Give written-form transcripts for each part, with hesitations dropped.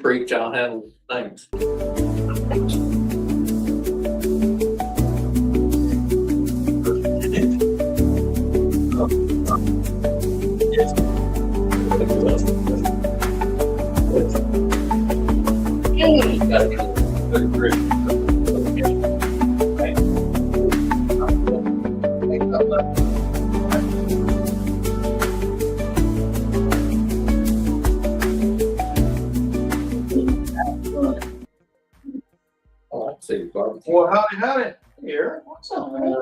preach, I'll handle things. Oh, I see, Barbara. Well, howdy. Here. What's up, man?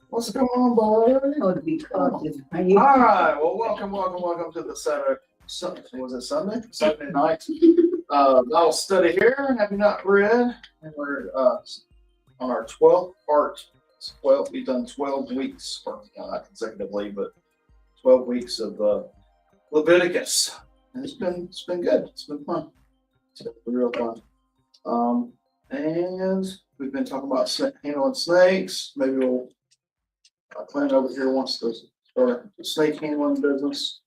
What's going on, boy? Oh, to be cautious. All right. Well, welcome to the Saturday. Was it Sunday? Sunday night. Bible study here. Have you not read? And we're on our 12th part. 12. We've done 12 weeks, or not consecutively, but 12 weeks of Leviticus. And it's been good. It's been fun. It's been real fun. And we've been talking about handling snakes. Maybe we'll Clint over here wants to start a snake handling business.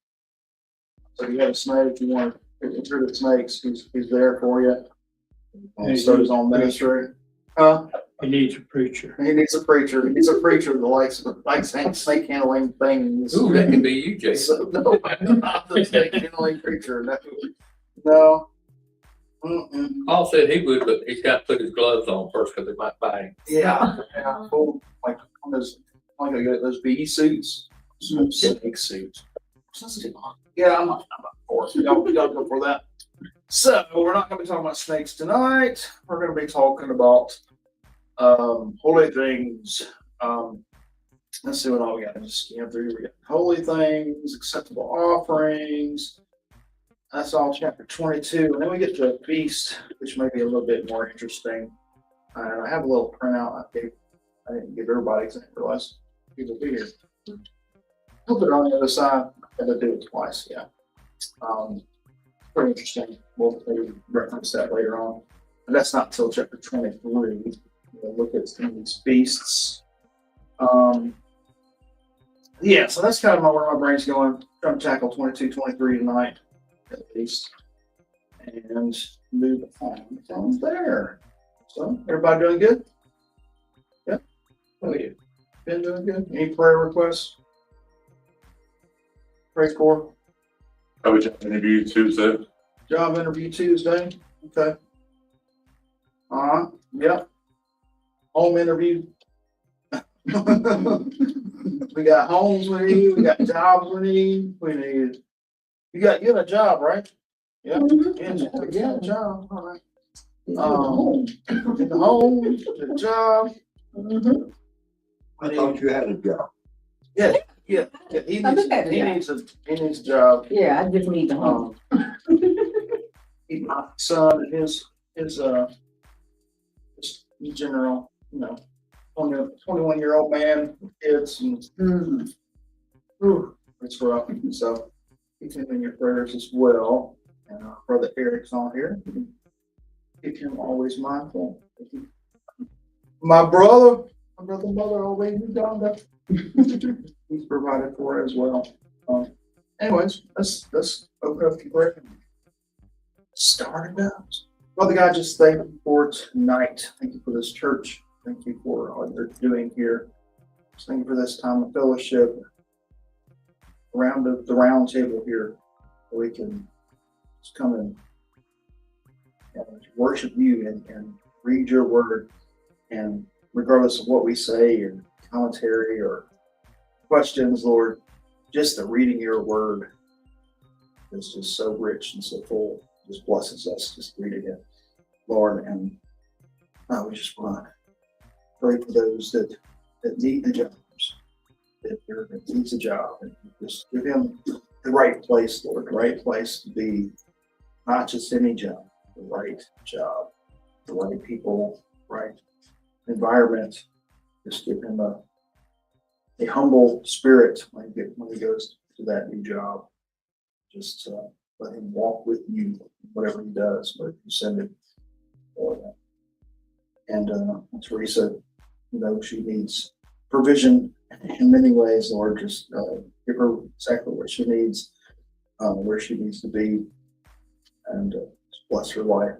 So if you have a snake, you want to get rid of snakes, he's there for you. Start his own ministry. He needs a preacher. He needs a preacher. He needs a preacher that likes snake handling things. Ooh, that can be you, Jason. So, no, I'm not the snake handling preacher. No. Mm-mm. Paul said he would, but he's got to put his gloves on first because they might bite him. Yeah. Cool. Like on those bee suits, snake suits. Yeah, I'm not for it. Y'all go for that. So we're not going to be talking about snakes tonight. We're going to be talking about holy things. Let's see what all we got. Just scan through. We got holy things, acceptable offerings. That's all chapter 22. And then we get to a feast, which may be a little bit more interesting. And I have a little printout I didn't give everybody because I didn't realize people be here. I'll put it on the other side. I had to do it twice, yeah. Pretty interesting. We'll maybe reference that later on. But that's not till chapter 23. We'll look at some of these feasts. Yeah, so that's kind of where my brain's going. Trying to tackle 22, 23 tonight, at least. And move on from there. So, everybody doing good? Yeah? Oh, yeah. Been doing good? Any prayer requests? Pray for? I would job interview Tuesday. Job interview Tuesday. Okay. Yep. Home interview. We got homes we need. We got jobs we need. You got a job, right? Yep. Yeah, a job. All right. The home, the job. Mm-hmm. I thought you had a job. Yeah. He needs a job. Yeah, I just need the home. My son and his general, 21-year-old man, kids, and it's rough. So keep him in your prayers as well. And Brother Eric's on here. Keep him always mindful. My brother, mother, always in Uganda. He's provided for as well. Anyways, let's open up the prayer. Start it out. Father God, just thank you for tonight. Thank you for this church. Thank you for all they're doing here. Just thank you for this time of fellowship around the round table here, where we can just come and worship you and read your word. And regardless of what we say or commentary or questions, Lord, just the reading your word is just so rich and so full. Just blesses us just reading it, Lord. And we just want to pray for those that need the jobs, that needs a job, and just give him the right place, Lord, the right place to be, not just any job, the right job, the right people, right environment. Just give him a humble spirit when he goes to that new job. Just let him walk with you, whatever he does, whatever you send him for that. And Teresa, she needs provision in many ways, Lord. Just give her exactly what she needs, where she needs to be. and just bless her life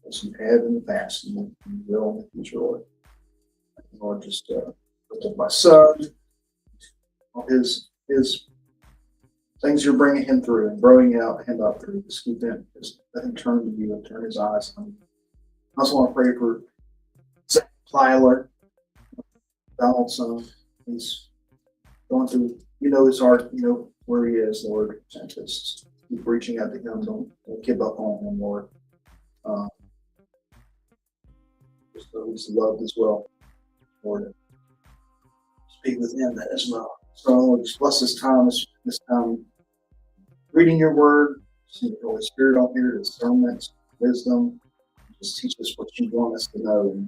as you have in the past and you will in the future, Lord. Lord, just lift up my son, all his things you're bringing him through and growing him up through. Just keep him, just let him turn to you and turn his eyes on you. I also want to pray for Zach Plyler, Donald's son. He's going through, you know his heart, you know where he is, Lord. And just keep reaching out to him. Don't give up on him, Lord. Just know he's loved as well, Lord. Speak with him as well. So Lord, just bless this time reading your word. See the Holy Spirit on here, discernment, wisdom. Just teach us what you want us to know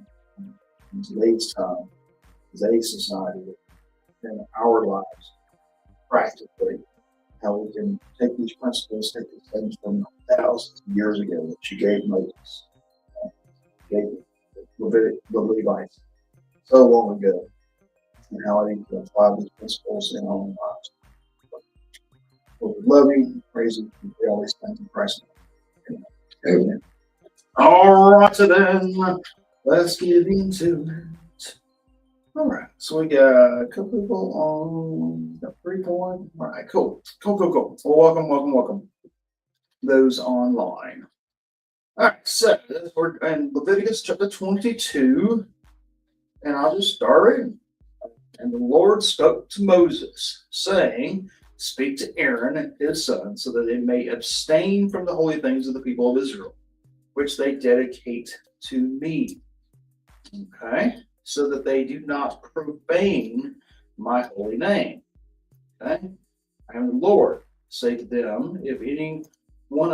in today's time, today's society, in our lives, practically, how we can take these principles, take these things from thousands of years ago that you gave Moses, gave the Levites so long ago, and how I need to apply these principles in our own lives. Lord, we love you, praise you, and pray all these things in Christ's name. Amen. All right, so then let's get into it. All right, so we got a couple people on the 3 point. All right, cool. Well, welcome. Those online. All right, so we're in Leviticus chapter 22, and I'll just start reading. And the Lord spoke to Moses, saying, "Speak to Aaron and his son, so that they may abstain from the holy things of the people of Israel, which they dedicate to me." Okay, so that they do not profane my holy name. Okay, I am the Lord. Say to them, if any one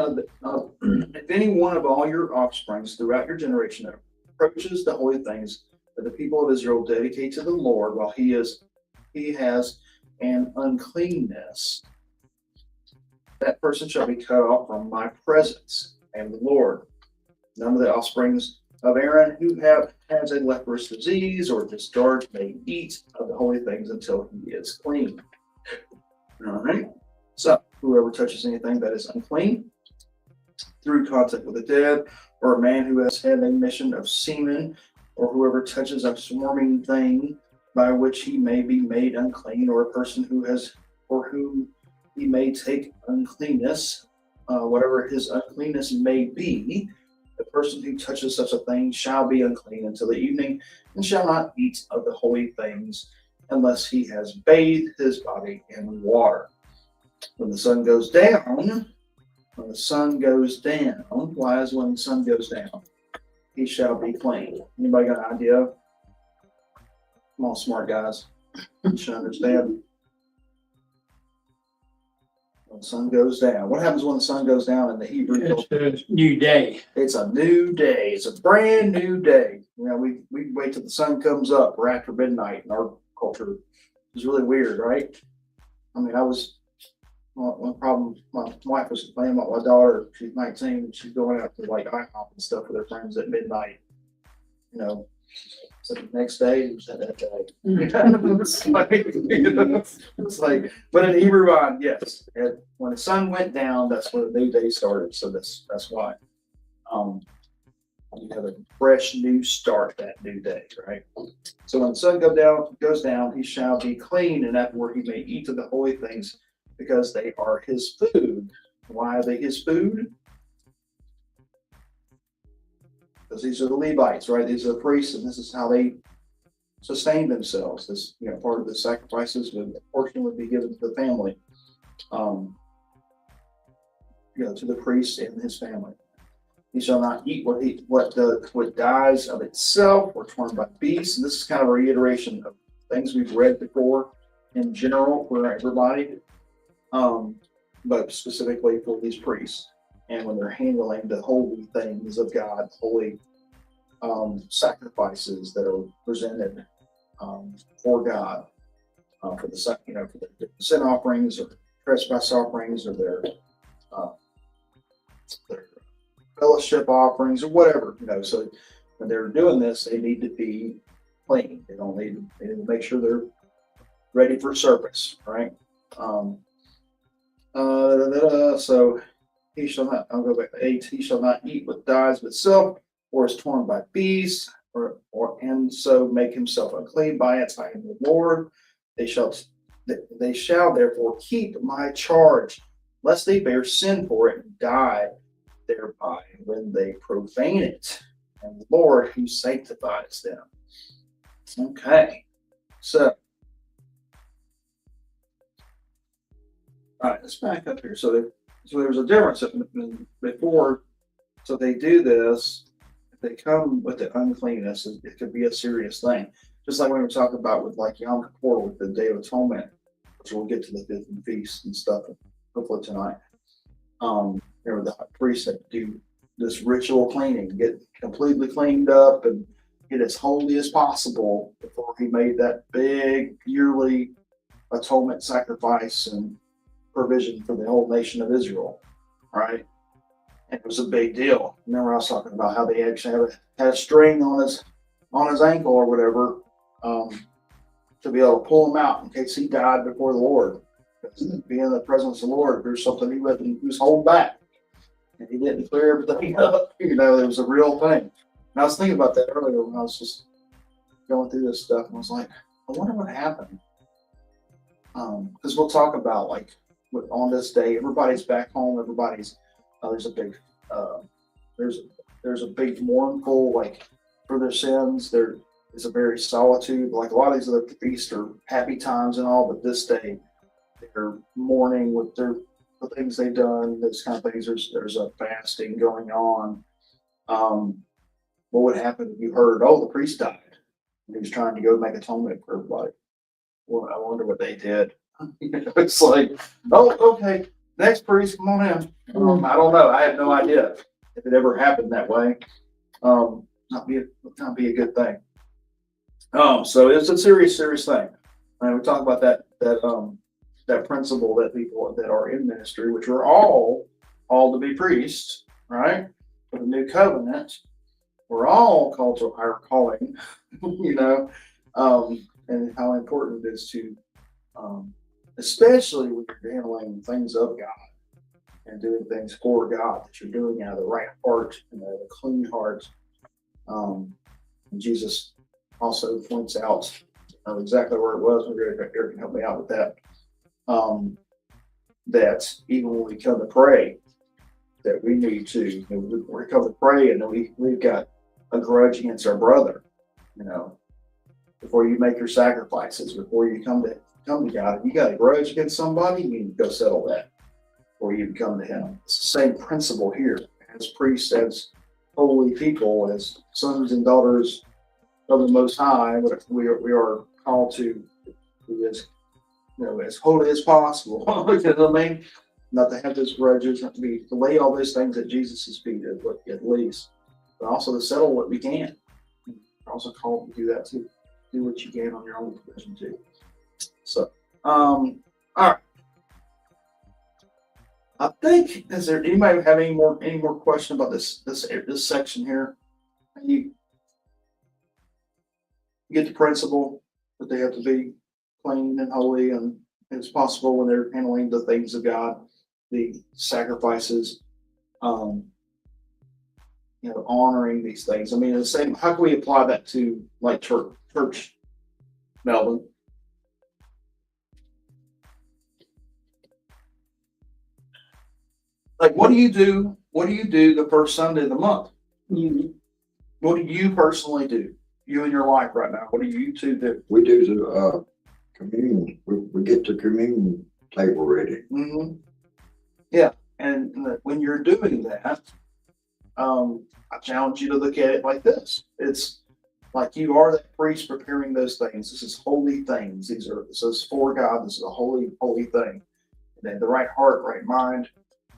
of all your offsprings throughout your generation approaches the holy things that the people of Israel dedicate to the Lord, while he has an uncleanness, that person shall be cut off from my presence. I am the Lord. None of the offsprings of Aaron who has a leprous disease or discharge may eat of the holy things until he is clean. All right. So whoever touches anything that is unclean through contact with the dead, or a man who has had an emission of semen, or whoever touches a swarming thing by which he may be made unclean, or a person who has, or whom he may take uncleanness, whatever his uncleanness may be, the person who touches such a thing shall be unclean until the evening, and shall not eat of the holy things unless he has bathed his body in water. When the sun goes down, why is when the sun goes down? He shall be clean. Anybody got an idea? Come on, smart guys. You should understand. When the sun goes down. What happens when the sun goes down in the Hebrew? It's a new day. It's a new day. It's a brand new day. You know, we wait till the sun comes up or after midnight in our culture. It's really weird, right? I mean, one problem, my wife was playing with my daughter. She's 19 and she's going out to like IHOP and stuff with her friends at midnight. You know, so the next day it was that day. It's like, but in Hebrew mind, yes. When the sun went down, that's when the new day started. So that's why. You have a fresh new start that new day, right? So when the sun goes down, he shall be clean, and afterward he may eat of the holy things, because they are his food. Why are they his food? Because these are the Levites, right? These are the priests, and this is how they sustain themselves. This, part of the sacrifices, a portion would be given to the family, to the priest and his family. He shall not eat what dies of itself or torn by beasts. And this is kind of a reiteration of things we've read before in general for everybody, but specifically for these priests. And when they're handling the holy things of God, holy sacrifices that are presented for God, for the sin offerings or trespass offerings or their fellowship offerings or whatever, so when they're doing this, they need to be clean. They need to make sure they're ready for service, right? So he shall not, I'll go back to 8, he shall not eat what dies with silk, or is torn by beasts, and so make himself unclean by it. I am the Lord. They shall therefore keep my charge, lest they bear sin for it and die thereby when they profane it. And the Lord who sanctifies them. Okay, so all right, let's back up here. So there's a difference before. So they do this. If they come with the uncleanness, it could be a serious thing. Just like we were talking about with like Yom Kippur with the Day of Atonement, which we'll get to the fifth feast and stuff hopefully tonight. There were the priests that do this ritual cleaning, get completely cleaned up and get as holy as possible before he made that big yearly atonement sacrifice and provision for the whole nation of Israel, right? And it was a big deal. Remember, I was talking about how they actually had a string on his ankle or whatever, to be able to pull him out in case he died before the Lord. Being in the presence of the Lord, there's something he was holding back, and he didn't clear everything up. It was a real thing. And I was thinking about that earlier when I was just going through this stuff, and I was like, I wonder what happened. Because we'll talk about like on this day, everybody's back home. Everybody's there's a big mournful like for their sins. There is a very solitude. Like a lot of these other feasts are happy times and all, but this day they're mourning with the things they've done. Those kind of things. There's a fasting going on. What would happen if you heard, oh, the priest died and he was trying to go make atonement for everybody? Well, I wonder what they did. It's like, oh, okay, next priest, come on in. I don't know. I have no idea if it ever happened that way. Not be a good thing. So it's a serious thing. And we talk about that principle that people that are in ministry, which are all to be priests, right? For the new covenant, we're all called to a higher calling, and how important it is to, especially when you're handling things of God and doing things for God, that you're doing out of the right heart and a clean heart. And Jesus also points out exactly where it was. Eric can help me out with that. That even when we come to pray, that we need to, we come to pray and we've got a grudge against our brother, before you make your sacrifices, before you come to God, if you got a grudge against somebody, you need to go settle that before you come to him. It's the same principle here. As priests, as holy people, as sons and daughters of the Most High, we are called to be as holy as possible. You know what I mean? Not to have those grudges, not to lay all those things at Jesus' feet at least, but also to settle what we can. We're also called to do that too. Do what you can on your own provision too. So, all right. I think, is there anybody have any more question about this section here? You get the principle that they have to be clean and holy and as possible when they're handling the things of God, the sacrifices, honoring these things. I mean, the same. How can we apply that to like church, Melvin? Like, what do you do? What do you do the first Sunday of the month? What do you personally do? You in your life right now. What do you two do? We do the communion. We get the communion table ready. Mm-hmm. Yeah, and when you're doing that, I challenge you to look at it like this. It's like you are that priest preparing those things. This is holy things. This is for God. This is a holy thing. And then the right heart, right mind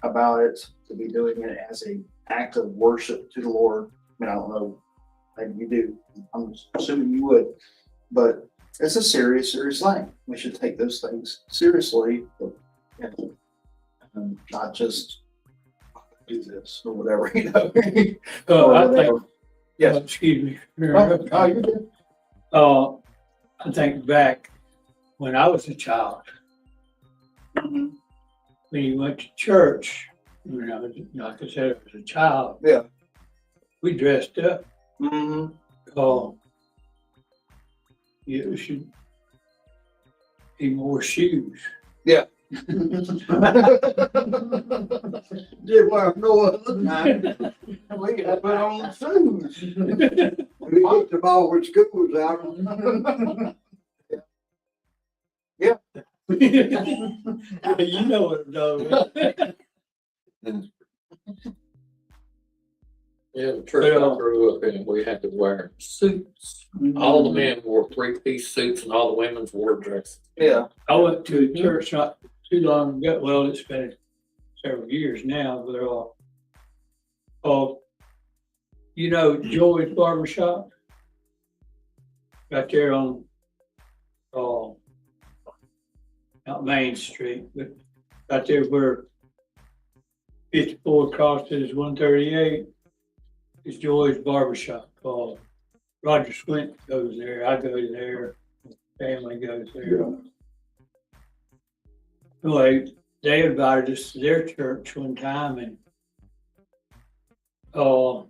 about it, to be doing it as an act of worship to the Lord. I mean, I don't know, maybe you do. I'm assuming you would, but it's a serious thing. We should take those things seriously and not just do this or whatever, I think, yes. excuse me. Oh, you did. I think back when I was a child, Mm-hmm. when you went to church, when I was, like I said, I was a child. Yeah. We dressed up. Mm-hmm. You should. He wore shoes. Yeah. Did well, no other time. We had to put on shoes. We looked at all which school was out. You know what I'm talking about. Yeah, the church I grew up in, we had to wear suits. All the men wore three-piece suits and all the women's wore dresses. Yeah. I went to a church not too long ago. Well, it's been several years now, but you know Joy's Barbershop? Right there on not Main Street, but right there where 54 crosses 138 is Joy's Barbershop. Roger Swint goes there. I go there. Family goes there. Anyway, they invited us to their church one time, and I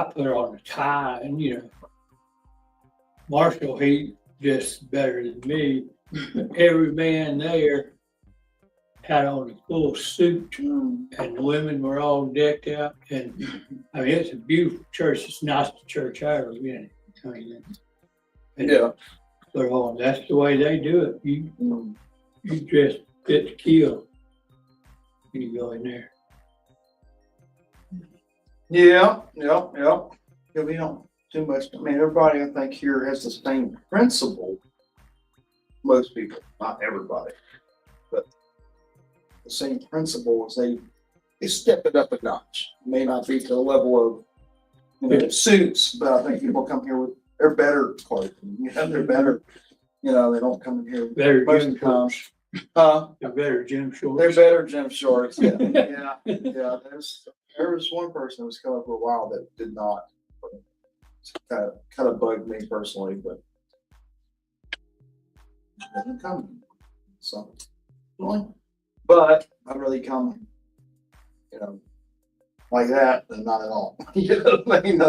put on a tie, and you know, Marshall, he dressed better than me. But every man there had on a full suit, and the women were all decked out. And I mean, it's a beautiful church. It's the nicest church I ever been in. I mean, Yeah. but that's the way they do it. You dress fit to kill when you go in there. Yeah. We don't too much. I mean, everybody I think here has the same principle. Most people, not everybody, but the same principle is they step it up a notch. It may not be to the level of suits, but I think people come here with they're better clothing. They're better. They don't come in here Better most gym of the time. shorts. They're They're better gym shorts. They're better gym shorts. Yeah. There was one person that was coming for a while that did not. Kind of bugged me personally, but it doesn't come. So, but I'd really come, like that, and not at all. You know what I mean?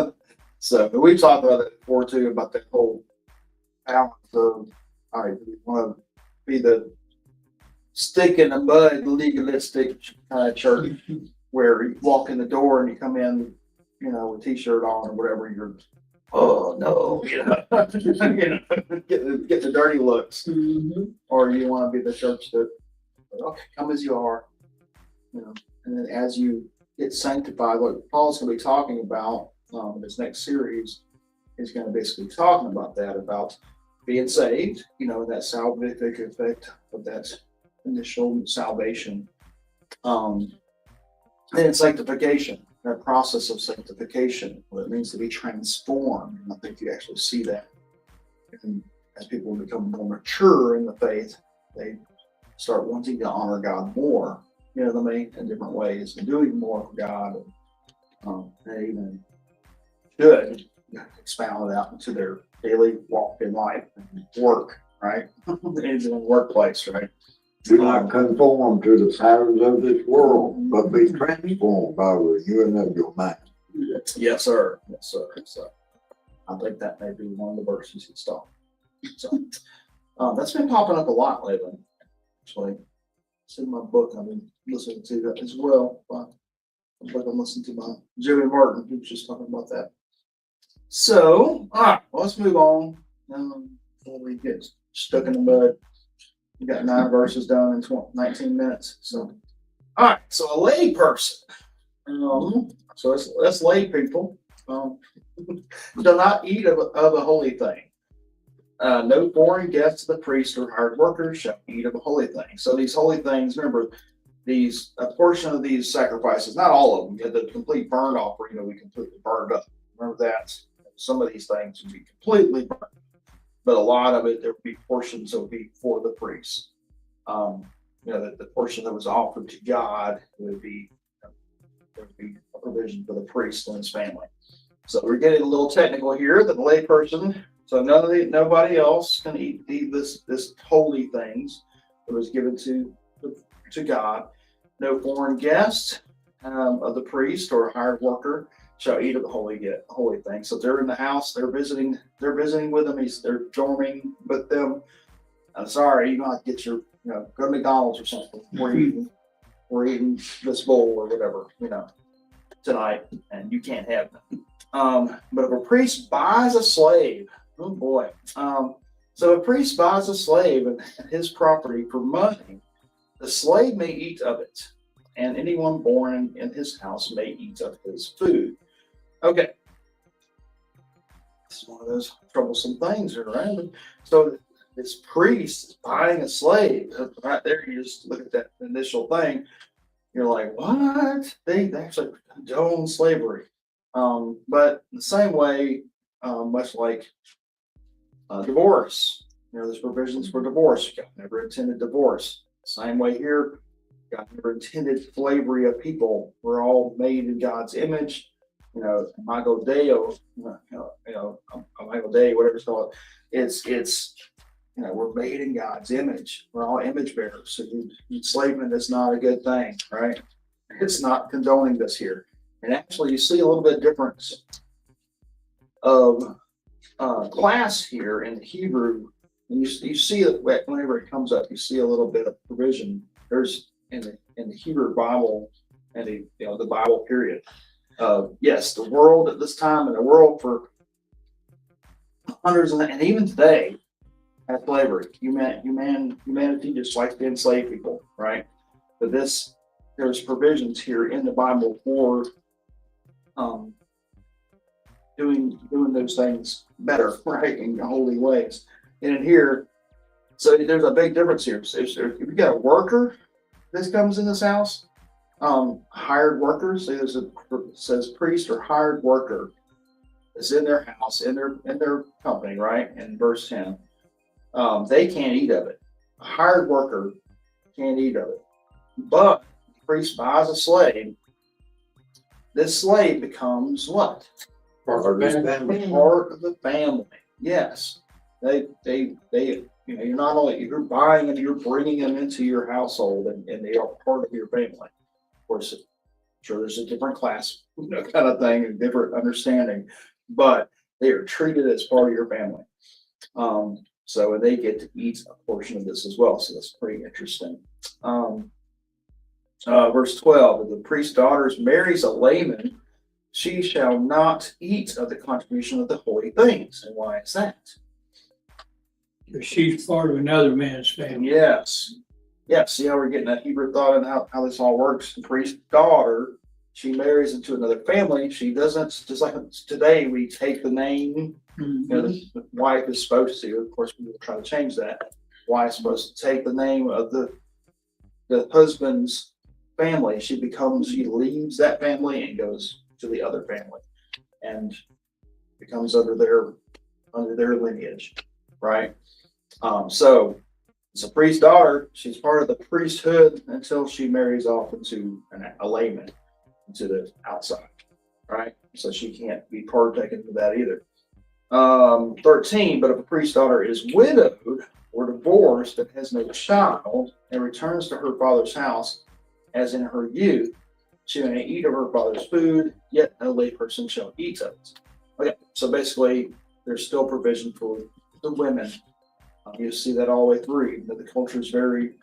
So, but we've talked about it before too, about that whole balance of, all right, we want to be the stick in the mud, legalistic kind of church where you walk in the door and you come in, with a t-shirt on or whatever, you're, oh no, get the dirty looks. Or you want to be the church that, okay, come as you are, and then as you get sanctified, what Paul's going to be talking about in this next series is going to basically talking about that, about being saved, and that salvific effect of that initial salvation, and sanctification, that process of sanctification, what it means to be transformed. And I think you actually see that. And as people become more mature in the faith, they start wanting to honor God more, in different ways, and doing more for God, and they even should expound it out into their daily walk in life and work, right? Into the workplace, right? Do not conform to the patterns of this world, but be transformed by the renewing of your mind. Yes, sir. So I think that may be one of the verses he stopped. So that's been popping up a lot lately. Actually, it's in my book. I've been listening to that as well. I'm listening to my Joey Martin, who was just talking about that. So, all right, well, let's move on before we get stuck in the mud. We got 9 verses done in 19 minutes. So, all right. So a lay person. So that's lay people. Do not eat of a holy thing. No foreign guests of the priest or hired workers shall eat of a holy thing. So these holy things, remember, a portion of these sacrifices, not all of them, you had the complete burnt offering, we completely burned up. Remember that? Some of these things would be completely burned. But a lot of it, there would be portions that would be for the priests. The portion that was offered to God would be, there would be a provision for the priest and his family. So we're getting a little technical here. That the lay person, so nobody else can eat this holy things that was given to God. No foreign guest of the priest or hired worker shall eat of the holy thing. So if they're in the house, they're visiting with them, they're dorming with them. I'm sorry, you might get your, go to McDonald's or something. We're eating this bowl or whatever, tonight, and you can't have them. But if a priest buys a slave, oh boy. So a priest buys a slave and his property for money, the slave may eat of it, and anyone born in his house may eat of his food. Okay. This is one of those troublesome things, right? So this priest is buying a slave. Right there, you just look at that initial thing. You're like, what? They actually condone slavery. But the same way, much like divorce, there's provisions for divorce. God never intended divorce. Same way here, God never intended slavery of people. We're all made in God's image. Imago Dei, Imago Dei, whatever it's called. It's we're made in God's image. We're all image bearers. So enslavement is not a good thing, right? It's not condoning this here. And actually, you see a little bit difference of class here in the Hebrew. And you see it whenever it comes up. You see a little bit of provision. There's in the Hebrew Bible and the Bible period. Yes, the world at this time and the world for hundreds and even today had slavery. Humanity just likes to enslave people, right? But there's provisions here in the Bible for doing those things better, right, in holy ways. And in here, so there's a big difference here. So if you got a worker that comes in this house, hired workers, it says priest or hired worker is in their house, in their company, right? In verse 10, they can't eat of it. A hired worker can't eat of it. But the priest buys a slave. This slave becomes what? Part of the family. Yes. They you're not only, you're buying them, you're bringing them into your household and they are part of your family. Of course, I'm sure there's a different class, kind of thing, a different understanding, but they are treated as part of your family. So they get to eat a portion of this as well. So that's pretty interesting. Verse 12, if the priest's daughter marries a layman, she shall not eat of the contribution of the holy things. And why is that? Because she's part of another man's family. Yes. Yeah, see how we're getting that Hebrew thought and how this all works. The priest's daughter, she marries into another family. She doesn't, just like today, we take the name. The wife is supposed to, of course, we will try to change that. Wife is supposed to take the name of the husband's family. She leaves that family and goes to the other family and becomes under their lineage, right? So it's a priest's daughter. She's part of the priesthood until she marries off into a layman, into the outside, right? So she can't be partaken of that either. 13, but if a priest's daughter is widowed or divorced and has no child and returns to her father's house as in her youth, she may eat of her father's food, yet no layperson shall eat of it. Okay, so basically there's still provision for the women. You see that all the way through. The culture is very,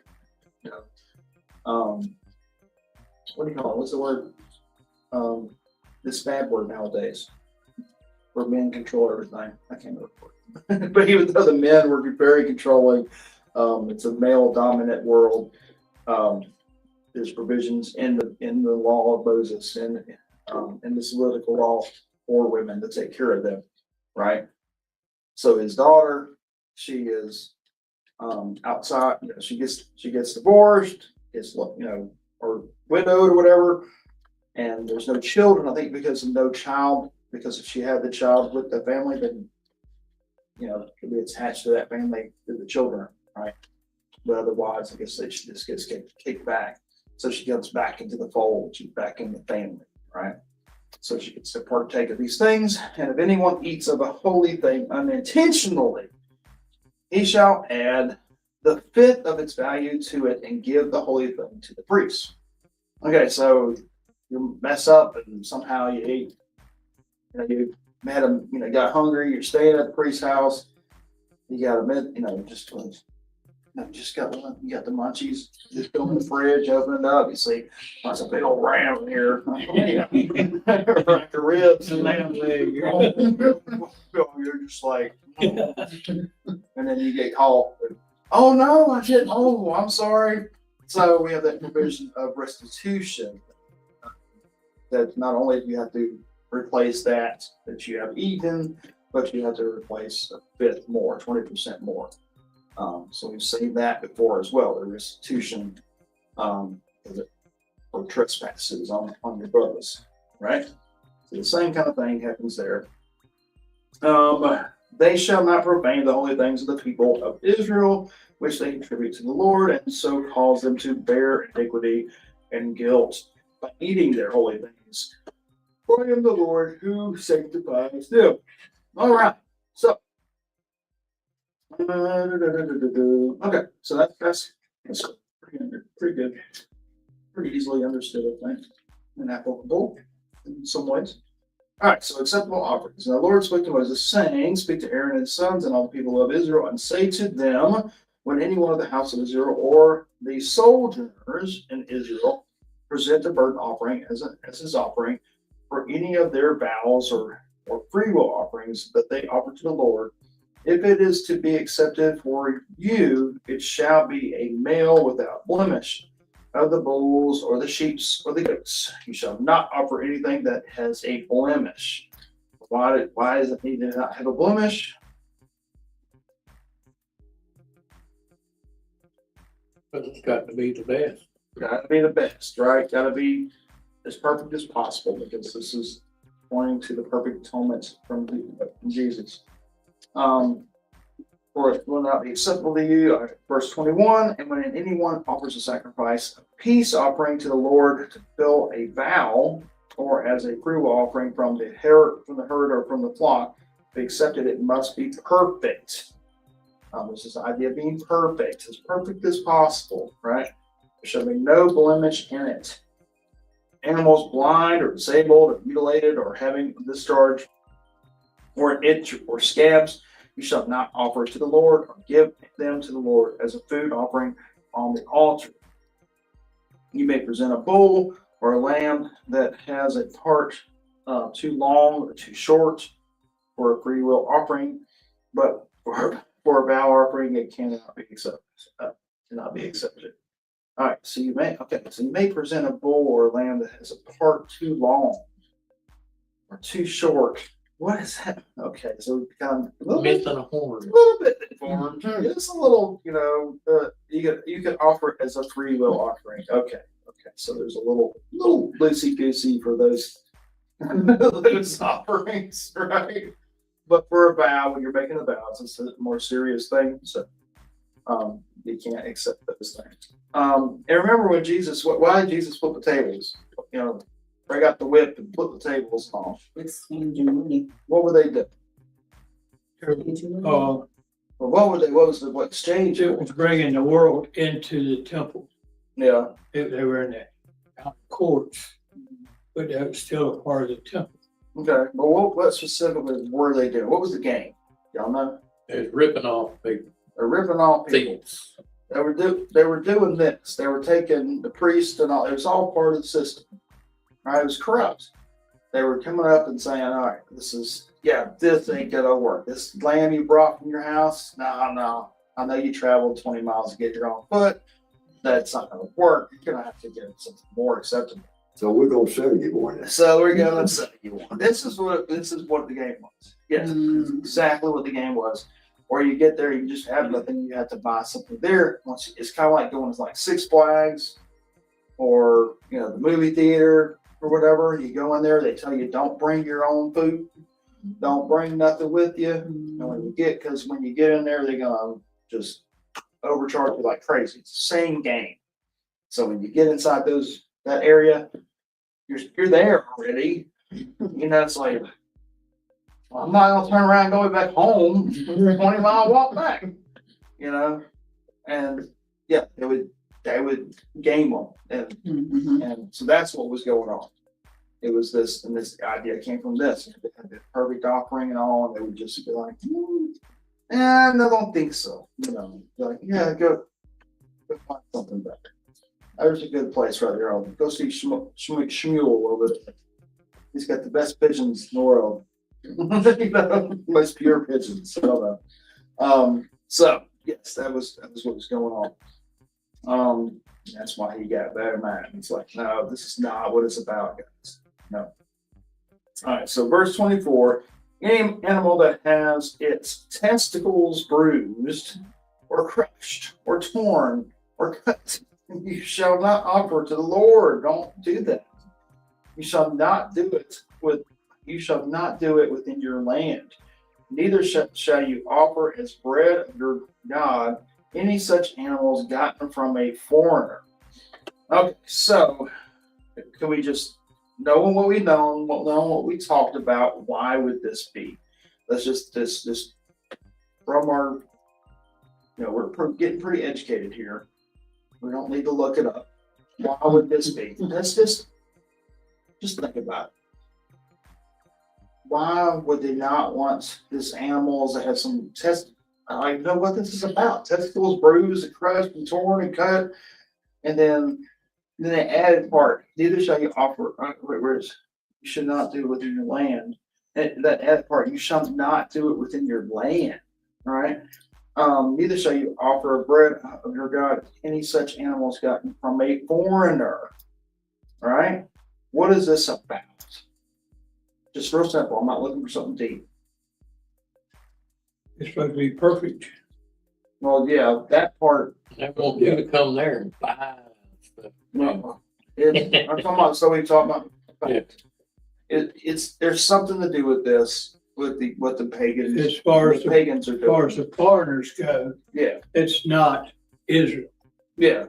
what do you call it? What's the word? This bad word nowadays, where men control everything. I can't remember. But even though the men were very controlling, it's a male-dominant world. There's provisions in the law of Moses and in the Levitical law for women to take care of them, right? So his daughter, she is outside. She gets divorced, or widowed or whatever, and there's no children. I think because of no child. Because if she had the child with the family, then could be attached to that family through the children, right? But otherwise, I guess she just gets kicked back. So she comes back into the fold. She's back in the family, right? So she gets to partake of these things. And if anyone eats of a holy thing unintentionally, he shall add the fifth of its value to it and give the holy thing to the priest. Okay, so you mess up and somehow you ate, you met him, got hungry, you're staying at the priest's house, you got just got one, you got the munchies, just go in the fridge, open it up, you see, there's a big old ram in here. Rack of ribs and lamb leg. You're just like, and then you get called. Oh no, I didn't. Oh, I'm sorry. So we have that provision of restitution. That not only do you have to replace that you have eaten, but you have to replace a fifth more, 20% more. So we've seen that before as well, the restitution for trespasses on your brothers, right? So the same kind of thing happens there. They shall not profane the holy things of the people of Israel, which they contribute to the Lord, and so cause them to bear iniquity and guilt by eating their holy things. For I am the Lord who sanctifies them. All right, so okay, so that's pretty good, pretty easily understood, I think, and applicable in some ways. All right, so acceptable offerings. And the Lord spoke to Moses, saying, "Speak to Aaron and his sons and all the people of Israel, and say to them, when any one of the house of Israel or the sojourners in Israel present a burnt offering as his offering for any of their vows or freewill offerings that they offer to the Lord, if it is to be accepted for you, it shall be a male without blemish of the bulls or the sheep or the goats. You shall not offer anything that has a blemish." Why does it need to not have a blemish? But it's got to be the best. Got to be the best, right? Got to be as perfect as possible, because this is pointing to the perfect atonement from Jesus. For it will not be acceptable to you. Verse 21, and when anyone offers a sacrifice, a peace offering to the Lord to fill a vow, or as a freewill offering from the herd or from the flock, to be accepted, it must be perfect. This is the idea of being perfect, as perfect as possible, right? There shall be no blemish in it. Animals blind or disabled or mutilated or having discharge or an itch or scabs, you shall not offer to the Lord or give them to the Lord as a food offering on the altar. You may present a bull or a lamb that has a part too long or too short for a free will offering, but for a vow offering, it cannot be accepted. All right, so you may present a bull or a lamb that has a part too long or too short. What is that? Okay, so kind of Missing a horn. a little bit informed. Just a little, you could offer it as a free will offering. Okay, so there's a little loosey goosey for those offerings, right? But for a vow, when you're making a vow, it's a more serious thing. So you can't accept those things. And remember when why did Jesus flip the tables? Break out the whip and flip the tables off. Exchange your money. What would they do? Exchange your money. Well, what was the exchange? It was bringing the world into the temple. Yeah. They were in the courts, but that was still a part of the temple. Okay. Well, what specifically were they doing? What was the game? Y'all know? It's ripping off people. They're ripping off people. Thieves. They were doing this. They were taking the priest and all. It was all part of the system. Right? It was corrupt. They were coming up and saying, "All right, this ain't gonna work. This lamb you brought from your house, no. I know you traveled 20 miles to get your own foot. That's not gonna work. You're gonna have to get something more acceptable." So we're gonna sell you one. So we're gonna sell you one. This is what the game was. Yes, this is exactly what the game was. Or you get there, you just have nothing. You have to buy something there. It's kind of like going to like Six Flags, or the movie theater or whatever. You go in there, they tell you don't bring your own food, don't bring nothing with you. And when you get in there, they're gonna just overcharge you like crazy. It's the same game. So when you get inside that area, you're there already. It's like, well, I'm not gonna turn around and go back home. 20-mile walk back. And yeah, they would game them, and Mhm. so that's what was going on. It was this, and this idea came from this. They had the perfect offering and all, and they would just be like, I don't think so. You know, they're like, yeah, go find something better. There's a good place right here. I'll go see Shmuel a little bit. He's got the best pigeons in the world. Most pure pigeons. I don't know. So yes, that was what was going on. That's why he got better mad. He's like, no, this is not what it's about, guys. No. All right, so verse 24, any animal that has its testicles bruised or crushed or torn or cut, you shall not offer to the Lord. Don't do that. You shall not do it within your land. Neither shall you offer as bread of your God any such animals gotten from a foreigner. Okay, so can we just knowing what we know, knowing what we talked about, why would this be? Let's just this from our, we're getting pretty educated here. We don't need to look it up. Why would this be? Let's just think about it. Why would they not want this animals that have some I know what this is about. Testicles bruised and crushed and torn and cut. And then the added part, neither shall you offer, whereas you should not do it within your land. That added part, you shall not do it within your land. All right. Neither shall you offer a bread of your God any such animals gotten from a foreigner. All right. What is this about? Just real simple. I'm not looking for something deep. It's supposed to be perfect. Well, yeah, that part. They want you to come there and buy stuff. No, I'm talking about. So we talk about. Yeah. It's there's something to do with this, with the pagans. As far as the pagans are As far as doing. the foreigners go, Yeah, it's not Israel. yeah.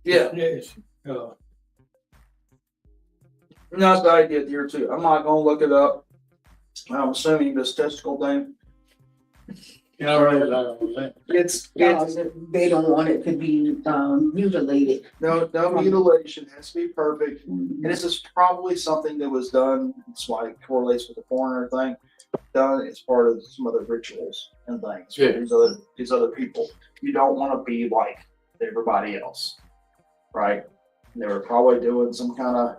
It's, And that's the idea here too. I'm not gonna look it up. I'm assuming this testicle thing. yeah, right. It's They don't want it to be mutilated. no mutilation, has to be perfect. And this is probably something that was done. That's why it correlates with the foreigner thing. Done as part of some other rituals and things. Yeah. These other people. You don't want to be like everybody else, right? And they were probably doing some kind of,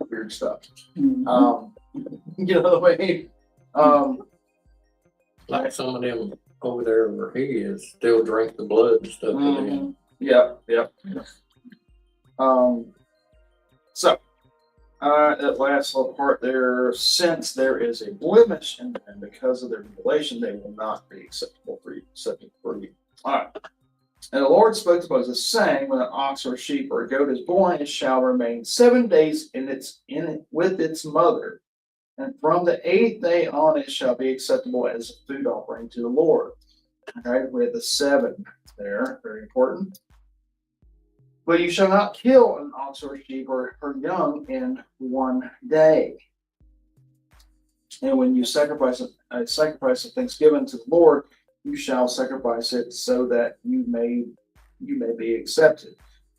weird stuff. Mhm. You know what I mean? Like some of them over there where he is still drink the blood and stuff. Mhm. Yep. So, that last little part there, since there is a blemish in them because of their mutilation, they will not be acceptable for you. All right. And the Lord spoke to Moses, saying, when an ox or a sheep or a goat is born, it shall remain 7 days in it with its mother. And from the 8th day on, it shall be acceptable as a food offering to the Lord. All right, we have the 7 there, very important. But you shall not kill an ox or a sheep or her young in 1 day. And when you sacrifice a sacrifice of thanksgiving to the Lord, you shall sacrifice it so that you may be accepted.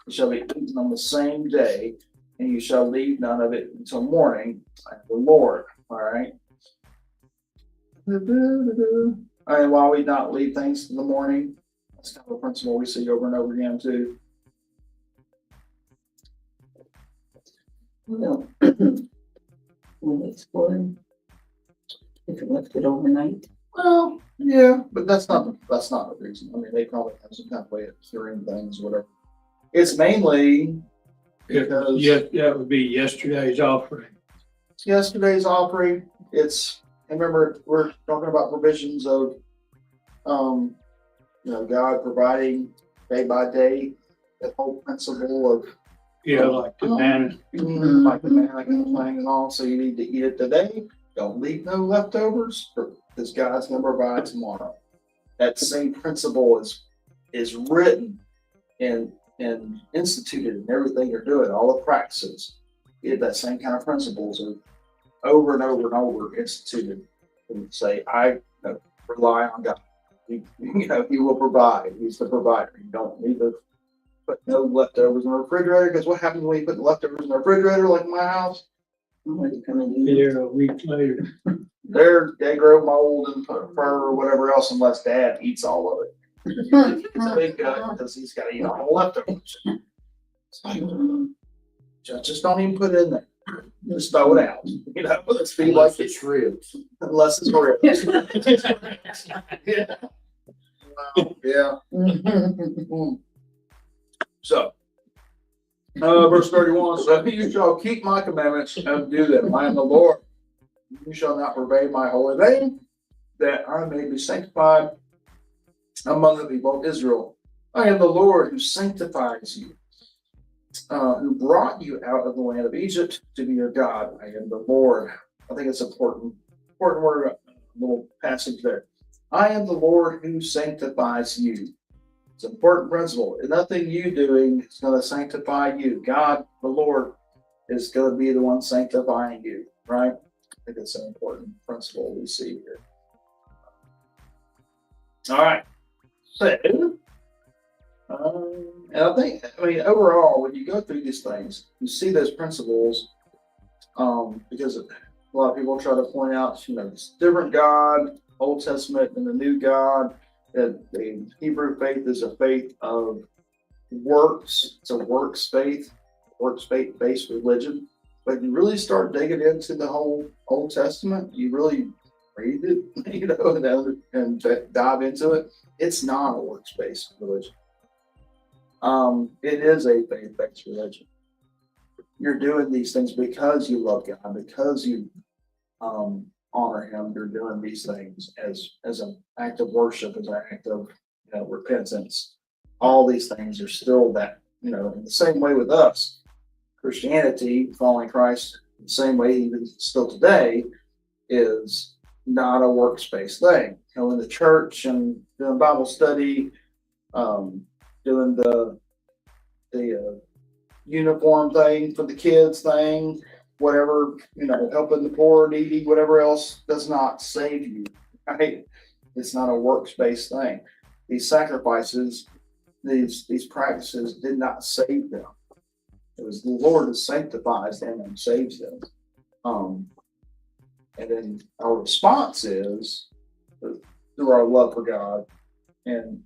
It shall be eaten on the same day, and you shall leave none of it until morning. I am the Lord. All right. And while we not leave things in the morning, that's kind of a principle we see over and over again too. Well, when it's spoiled, if you left it overnight. Well, yeah, but that's not the reason. I mean, they probably have some kind of way of curing things, whatever. It's mainly because That would be yesterday's offering. yesterday's offering. And remember, we're talking about provisions of, God providing day by day. That whole principle of Yeah, like the manna. like the manna kind of thing and all. So you need to eat it today. Don't leave no leftovers, because God's going to provide tomorrow. That same principle is written and instituted in everything you're doing, all the practices. That same kind of principles are over and over and over instituted. And say, I rely on God. He will provide. He's the provider. You don't need to put no leftovers in the refrigerator, because what happens when you put leftovers in the refrigerator, like in my house? Somebody come and Be use there a week later. They grow mold and put fur or whatever else unless dad eats all of it. It's a big gut because he's got to eat all the leftovers. It's like, just don't even put it in there. Just throw it out. You know, let's be Unless like it's ribs. unless it's ribs. Yeah. Wow. Yeah. it. So, verse 31, so you shall keep my commandments and do them. I am the Lord. You shall not pervade my holy name, that I may be sanctified among the people of Israel. I am the Lord who sanctifies you, who brought you out of the land of Egypt to be your God. I am the Lord. I think it's important word, a little passage there. I am the Lord who sanctifies you. It's an important principle. Nothing you doing is going to sanctify you. God, the Lord, is going to be the one sanctifying you, right? I think it's an important principle we see here. All right. So, and I mean, overall, when you go through these things, you see those principles, because a lot of people try to point out, it's different God, Old Testament and the new God. That the Hebrew faith is a faith of works. It's a works faith, based religion. But you really start digging into the whole Old Testament, you really read it, and dive into it. It's not a works-based religion. It is a faith-based religion. You're doing these things because you love God, because you honor Him. You're doing these things as an act of worship, as an act of repentance. All these things are still that, in the same way with us. Christianity, following Christ, the same way even still today, is not a works-based thing. In the church and doing Bible study, doing the uniform thing for the kids thing, whatever, helping the poor, needy, whatever else does not save you, right? It's not a works-based thing. These sacrifices, these practices did not save them. It was the Lord who sanctifies them and saves them. And then our response is through our love for God and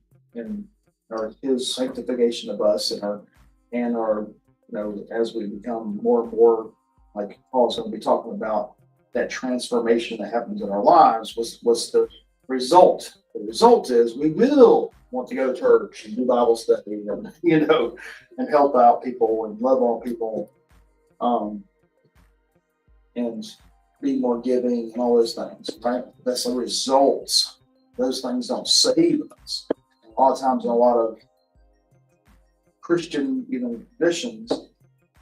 His sanctification of us and our as we become more and more, like Paul's going to be talking about, that transformation that happens in our lives was the result. The result is we will want to go to church and do Bible study and and help out people and love on people, and be more giving and all those things, right? That's the results. Those things don't save us. A lot of times in a lot of Christian traditions,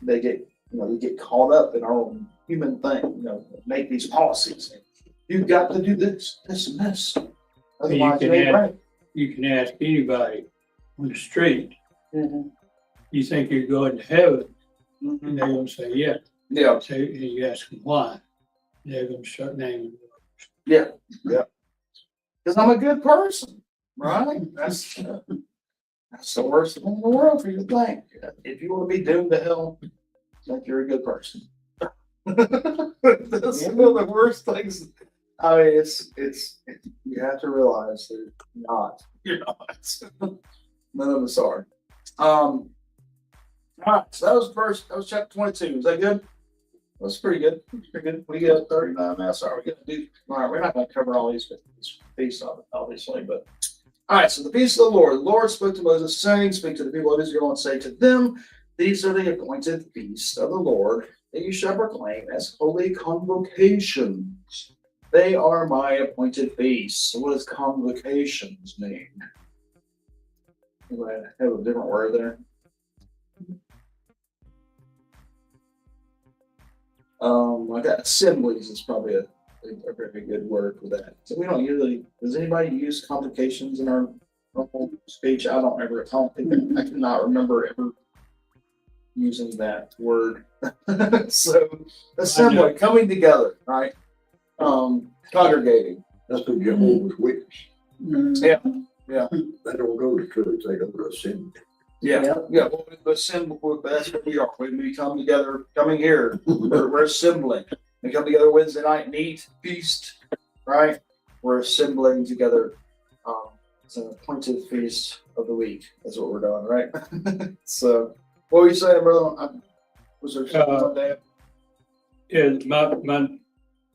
they get caught up in our own human thing, make these policies. You've got to do this, this, and this. Otherwise, it ain't right. You can ask anybody on the street, Mhm. you think you're going to heaven? Mm-hmm. And they're going to say, yeah. Yeah. So you ask them why. They're going to start naming. Yeah. Because I'm a good person, right? That's the worst thing in the world for you to think. If you want to be doomed to hell, think you're a good person. That's one of the worst things. I mean, it's you have to realize that you're not. None of us are. All right, so that was chapter 22. Is that good? That's pretty good. We got 39 now. Sorry, all right, we're not going to cover all these feasts, obviously, but all right, so the feast of the Lord. The Lord spoke to Moses, saying, speak to the people of Israel and say to them, these are the appointed feasts of the Lord that you shall proclaim as holy convocations. They are my appointed feasts. So what does convocations mean? Anybody have a different word there? I got assemblies is probably a very good word for that. So we don't usually, does anybody use convocations in our normal speech? I cannot remember ever using that word. So assembly, coming together, right? Congregating. That's the Jehovah's Witness. Mhm. Yeah. They don't go to church, they go to assembly. Yeah, Yep. yeah, well, we assemble, that's what we are, we come together, coming here, we're assembling. We come together Wednesday night and eat, feast, right? We're assembling together. It's an appointed feast of the week, that's what we're doing, right? So, what were you saying, brother? Was there something on that? Yeah, my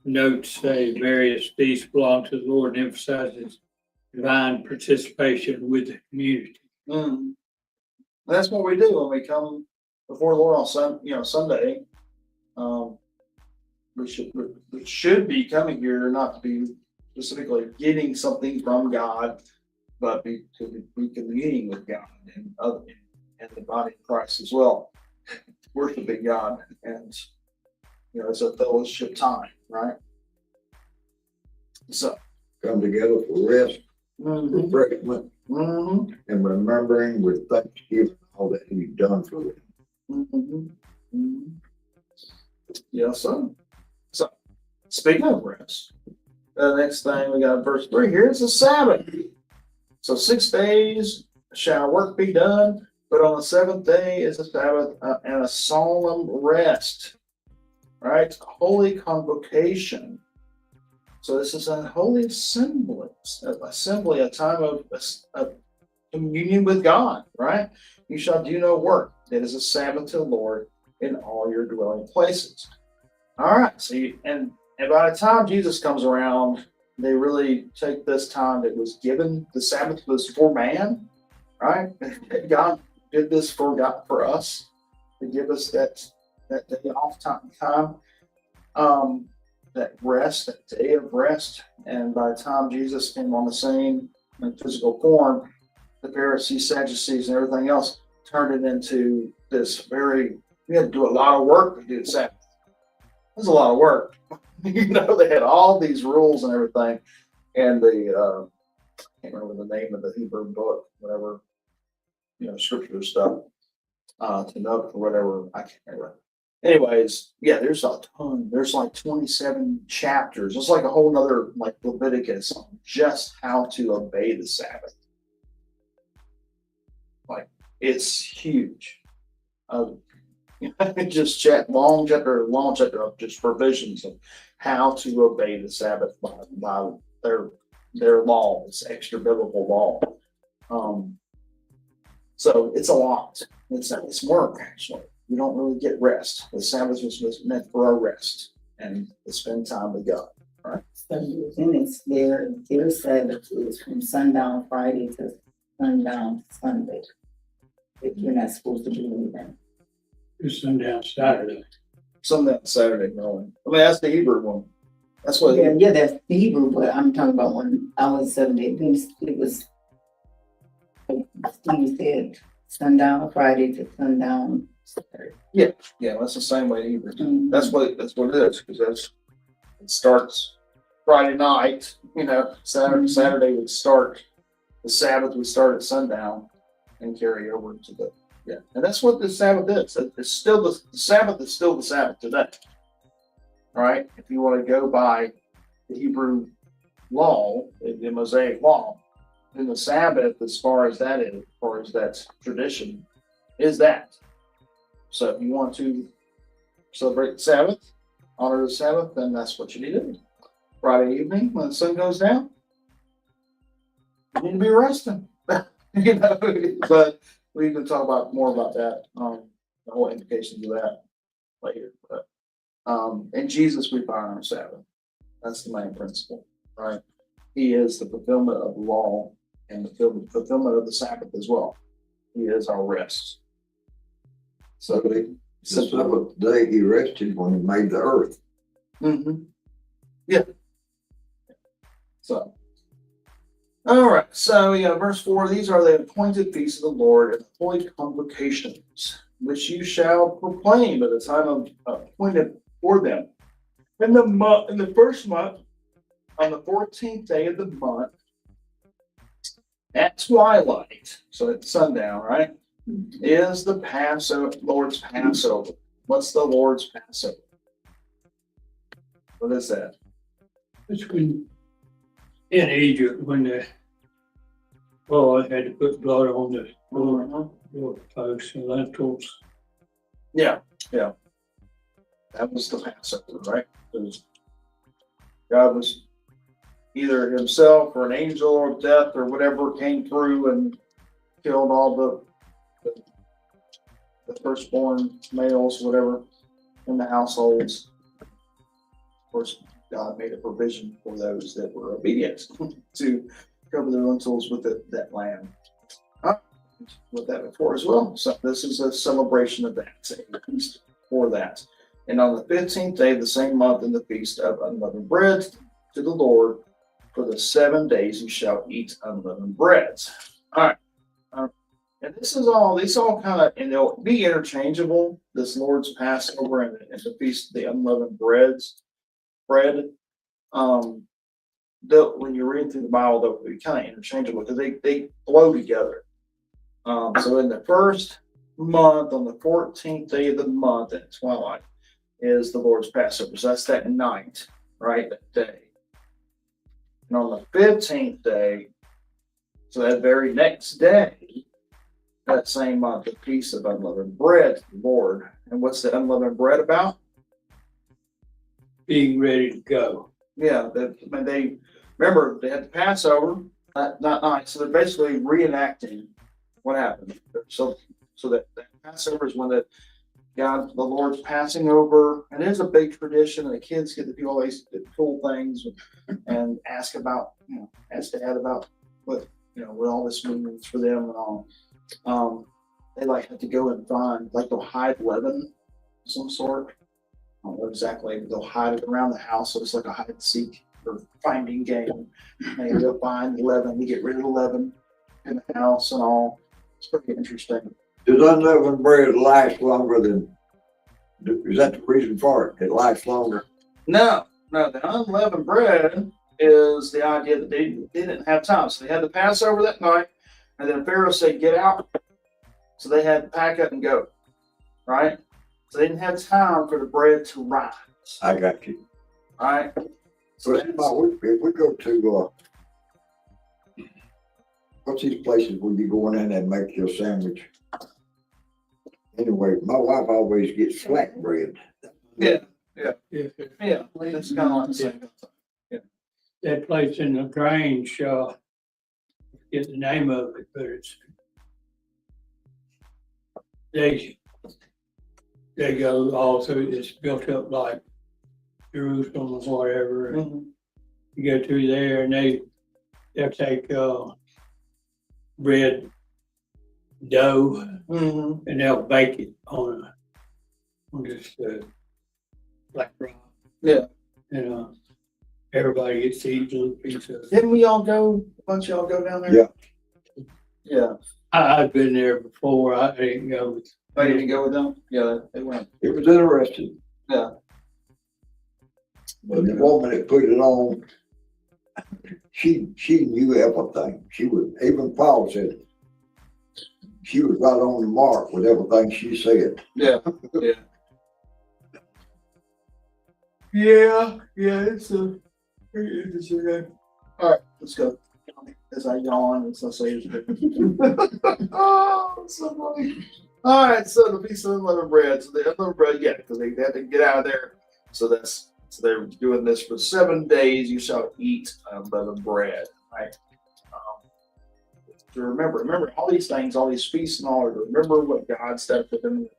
notes say various feasts belong to the Lord and emphasizes divine participation with the community. Mm. That's what we do when we come before the Lord on Sunday. We should be coming here not to be specifically getting something from God, but to be communing with God and the body of Christ as well, worshiping God, and it's a fellowship time, right? So, Come together for rest, mhm, refreshment, mhm, and remembering with thanksgiving all that He's done for them. mhm, mhm. Yeah, so speaking of rest, the next thing we got verse 3 here is the Sabbath. So 6 days shall work be done, but on the seventh day is a Sabbath and a solemn rest, right? Holy convocation. So this is a holy assembly, a time of communion with God, right? You shall do no work. It is a Sabbath to the Lord in all your dwelling places. All right. So and by the time Jesus comes around, they really take this time that was given. The Sabbath was for man, right? God did this for us to give us that day off time, that rest, that day of rest. And by the time Jesus came on the scene in physical form, the Pharisees, Sadducees, and everything else turned it into this we had to do a lot of work to do the Sabbath. It was a lot of work. They had all these rules and everything. And I can't remember the name of the Hebrew book, whatever, scripture stuff, to know or whatever. I can't remember. Anyways, yeah, there's a ton. There's like 27 chapters. It's like a whole nother like Leviticus on just how to obey the Sabbath. Like, it's huge. Just long chapter of just provisions of how to obey the Sabbath by their laws, extra biblical law. So it's a lot. It's work actually. We don't really get rest. The Sabbath was meant for our rest and to spend time with God. Right. So then it's their Sabbath is from sundown Friday to sundown Sunday. If you're not supposed to do anything. It's sundown Saturday. Sunday, Saturday, no. I mean, that's the Hebrew one. That's what. Yeah, that's the Hebrew, but I'm talking about when I was 7 days. It was, like Steve said, sundown Friday to sundown Saturday. Yeah, that's the same way in Hebrew. Mhm. That's what it is, because it starts Friday night. Saturday would start. The Sabbath would start at sundown and carry over to and that's what the Sabbath is. It's still the Sabbath is still the Sabbath today, right? If you want to go by the Hebrew law, the Mosaic law, then the Sabbath, as far as that tradition, is that. So if you want to celebrate the Sabbath, honor the Sabbath, then that's what you need to do. Friday evening, when the sun goes down, you need to be resting. But we can talk more about that, the whole implications of that later. But in Jesus, we find our Sabbath. That's the main principle, right? He is the fulfillment of the law and the fulfillment of the Sabbath as well. He is our rest. So The Sabbath day He rested when He made the earth. Mm-hmm. Yeah. So, all right. So we got verse 4. These are the appointed feasts of the Lord and the holy convocations, which you shall proclaim at the time appointed for them. In the first month, on the 14th day of the month, at twilight, so at sundown, right, is the Lord's Passover. What's the Lord's Passover? What is that? It's when in Egypt when the had to put blood on the Door posts and lintels. Yeah, yeah. That was the Passover, right? 'Cause God was either himself or an angel of death or whatever came through and killed all the firstborn males, whatever, in the households. Of course, God made a provision for those that were obedient to cover their lentils with that lamb. With that before as well. So this is a celebration of that, a feast for that. And on the 15th day of the same month in the feast of unleavened bread to the Lord, for the 7 days you shall eat unleavened breads. All right. And these all kind of, and they'll be interchangeable. This Lord's Passover and the feast of the unleavened bread. When you read through the Bible, they'll be kind of interchangeable because they flow together. So in the first month, on the 14th day of the month at twilight, is the Lord's Passover. So that's that night, right? That day. And on the 15th day, so that very next day, that same month, the Feast of Unleavened Bread to the Lord. And what's the unleavened bread about? Being ready to go. Yeah, when they remember they had the Passover that night, so they're basically reenacting what happened. So that Passover is when the Lord's passing over, and there's a big tradition, and the kids get to do all these cool things and ask about, ask Dad about what all this means for them and all. They have to go and find, they'll hide leaven of some sort. I don't know exactly, but they'll hide it around the house, so it's like a hide and seek or finding game. They go find the leaven, they get rid of the leaven in the house and all. It's pretty interesting. Does unleavened bread last longer than, is that the reason for it? It lasts longer? No, the unleavened bread is the idea that they didn't have time. So they had the Passover that night, and then Pharaoh said, get out. So they had to pack up and go, right? So they didn't have time for the bread to rise. I got you. Right? So if we go to, what's these places where you go in and make your sandwich? Anyway, my wife always gets flat bread. Yeah. Yeah. That's kind of like the same. That place in the Grange, get the name of it, but they go all through, it's built up like Jerusalem or whatever. Mm-hmm. You go through there and they'll take bread dough Mm-hmm. and they'll bake it on this black rock. Yeah. And everybody gets to eat a little piece of it. Didn't we all go, a bunch of y'all go down there? Yeah. Yeah. I've been there before. I didn't go with. Oh, you didn't go with them? Yeah, they went. It was interesting. Yeah. But the woman that put it on, she knew everything. Even Paul said, she was right on the mark with everything she said. Yeah. It's a pretty interesting game. All right, let's go. As I yawn, as I say, it's oh, so funny. All right, so the piece of unleavened bread. So the unleavened bread, because they had to get out of there. So they're doing this for 7 days. You shall eat unleavened bread, right? To remember all these things, all these feasts and all. To remember what God said for them,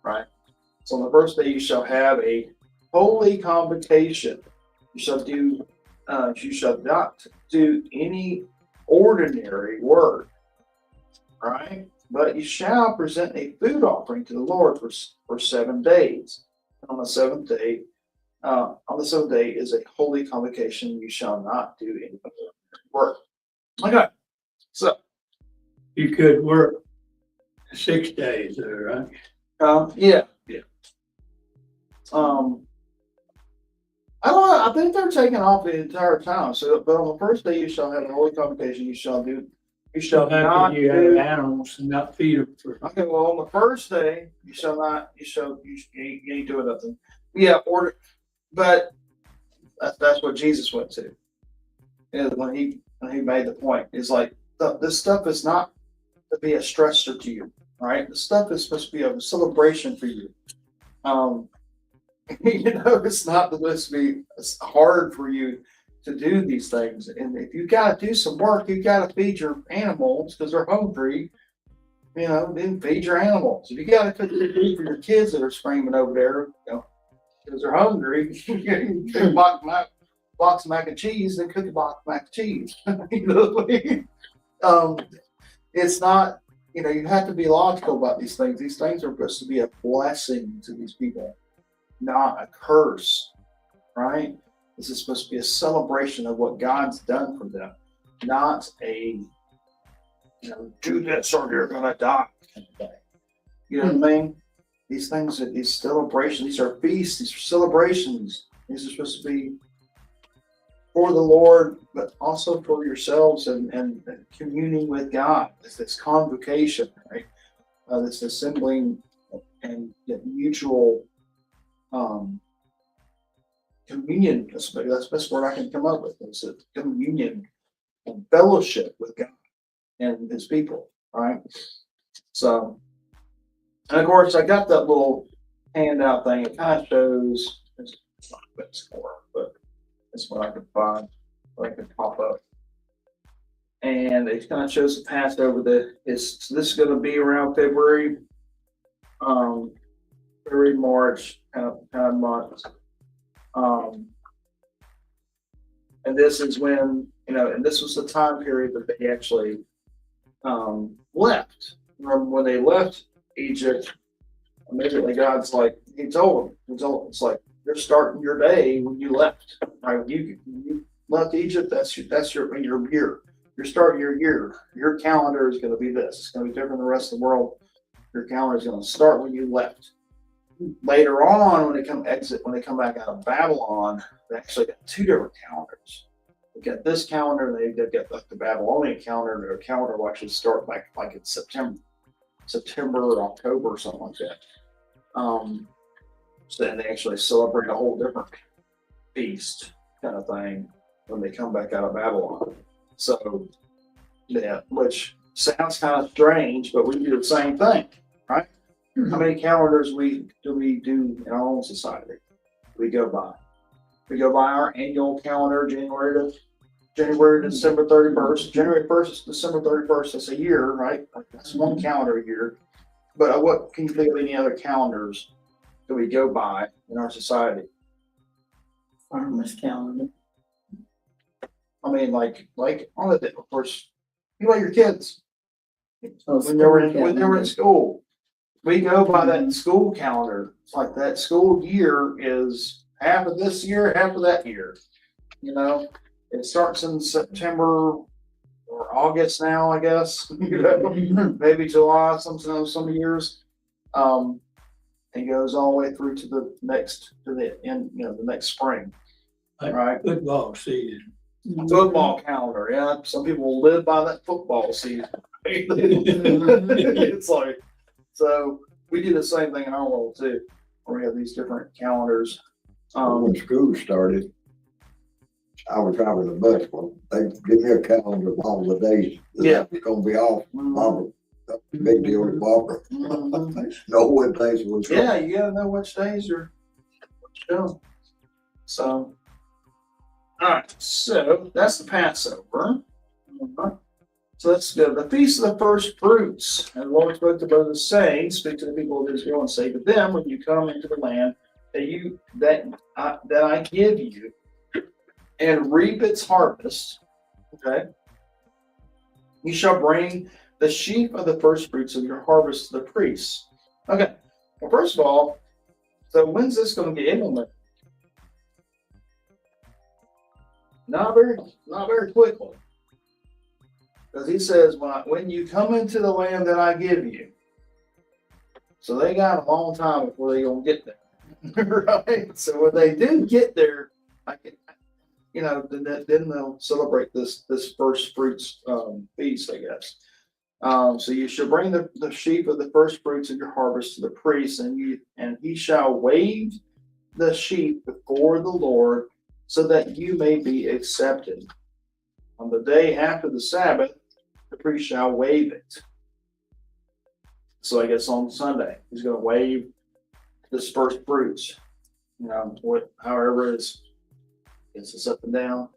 right? So on the first day you shall have a holy convocation. You shall not do any ordinary work, right? But you shall present a food offering to the Lord for 7 days. On the seventh day is a holy convocation. You shall not do any work. Okay, so You could work 6 days there, right? yeah. I don't know. I think they're taking off the entire time. So, but on the first day you shall have a holy convocation. You shall So how not can you have do. animals and not feed them for? Okay, well, on the first day you ain't doing nothing. Yeah, but that's what Jesus went to. And when he made the point, it's like this stuff is not to be a stressor to you, right? The stuff is supposed to be a celebration for you. It's not supposed to be hard for you to do these things. And if you got to do some work, you got to feed your animals because they're hungry. Then feed your animals. If you got to cook food for your kids that are screaming over there, because they're hungry, you cook a box of mac and cheese, then cook a box of mac and cheese. It's not, you have to be logical about these things. These things are supposed to be a blessing to these people, not a curse, right? This is supposed to be a celebration of what God's done for them, not a, do this or you're going to die kind of thing. You know what I mean? These things, these celebrations, these are feasts, these are celebrations. These are supposed to be for the Lord, but also for yourselves and communing with God. It's this convocation, right? This assembling and mutual communion. That's the best word I can come up with. It's a communion and fellowship with God and his people, right? So, and of course, I got that little handout thing. It kind of shows, it's not what it's for, but it's what I could find, what I could pop up. And it kind of shows the Passover this is going to be around February, March kind of months. And this is when, and this was the time period that they actually left. Remember when they left Egypt, immediately God's like, he told them, it's like, you're starting your day when you left. Right? When you left Egypt, that's your year. You're starting your year. Your calendar is going to be this. It's going to be different than the rest of the world. Your calendar is going to start when you left. Later on, when they come back out of Babylon, they actually got two different calendars. They got this calendar, and they've got the Babylonian calendar, and their calendar will actually start back like in September or October or something like that. So then they actually celebrate a whole different feast kind of thing when they come back out of Babylon. So, yeah, which sounds kind of strange, but we do the same thing, right? Mm-hmm. How many calendars do we do in our own society? We go by our annual calendar, January to December 31st. January 1st to December 31st. That's a year, right? That's one calendar year. But what can you think of any other calendars that we go by in our society? Farmer's calendar. I mean, like on the day, of course, you let your kids when they were in school. We go by that school calendar. It's like that school year is half of this year, half of that year. It starts in September or August now, I guess. Maybe July, some years. It goes all the way through to the end, the next spring. Right? Football season. Football calendar, yeah. Some people live by that football season. It's like, so we do the same thing in our world too, where we have these different calendars. When school started, I was driving the bus. Well, they give me a calendar of all the days that was going to be off. Barbara, that's a big deal with Barbara. Know what days was. Yeah, you got to know which days are doing. So, all right. So that's the Passover. So let's go. The Feast of the First Fruits. And the Lord spoke to Moses, saying, speak to the people of Israel and say to them, when you come into the land that I give you, and reap its harvest, okay, you shall bring the sheaf of the first fruits of your harvest to the priests. Okay. Well, first of all, so when's this going to get implemented? Not very quickly. Because he says, when you come into the land that I give you. So they got a long time before they're going to get there. Right? So when they do get there, then they'll celebrate this first fruits feast, I guess. So you shall bring the sheaf of the first fruits of your harvest to the priest, and he shall wave the sheep before the Lord, so that you may be accepted. On the day after the Sabbath, the priest shall wave it. So I guess on Sunday, he's gonna wave this first fruits. However it's up and down.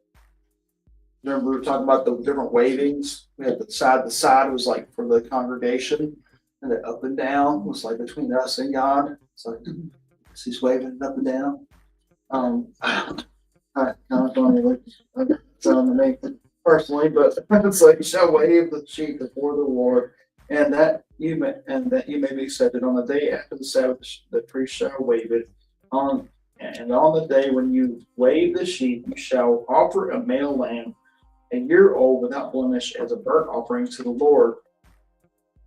Remember we were talking about the different wavings? We had the side was like for the congregation, and the up and down was like between us and God. It's like he's waving up and down. Kind of funny, like sound to me personally, but it's like you shall wave the sheep before the Lord, and that you may be accepted on the day after the Sabbath. The priest shall wave it on, and on the day when you wave the sheep, you shall offer a male lamb, a year old without blemish, as a burnt offering to the Lord.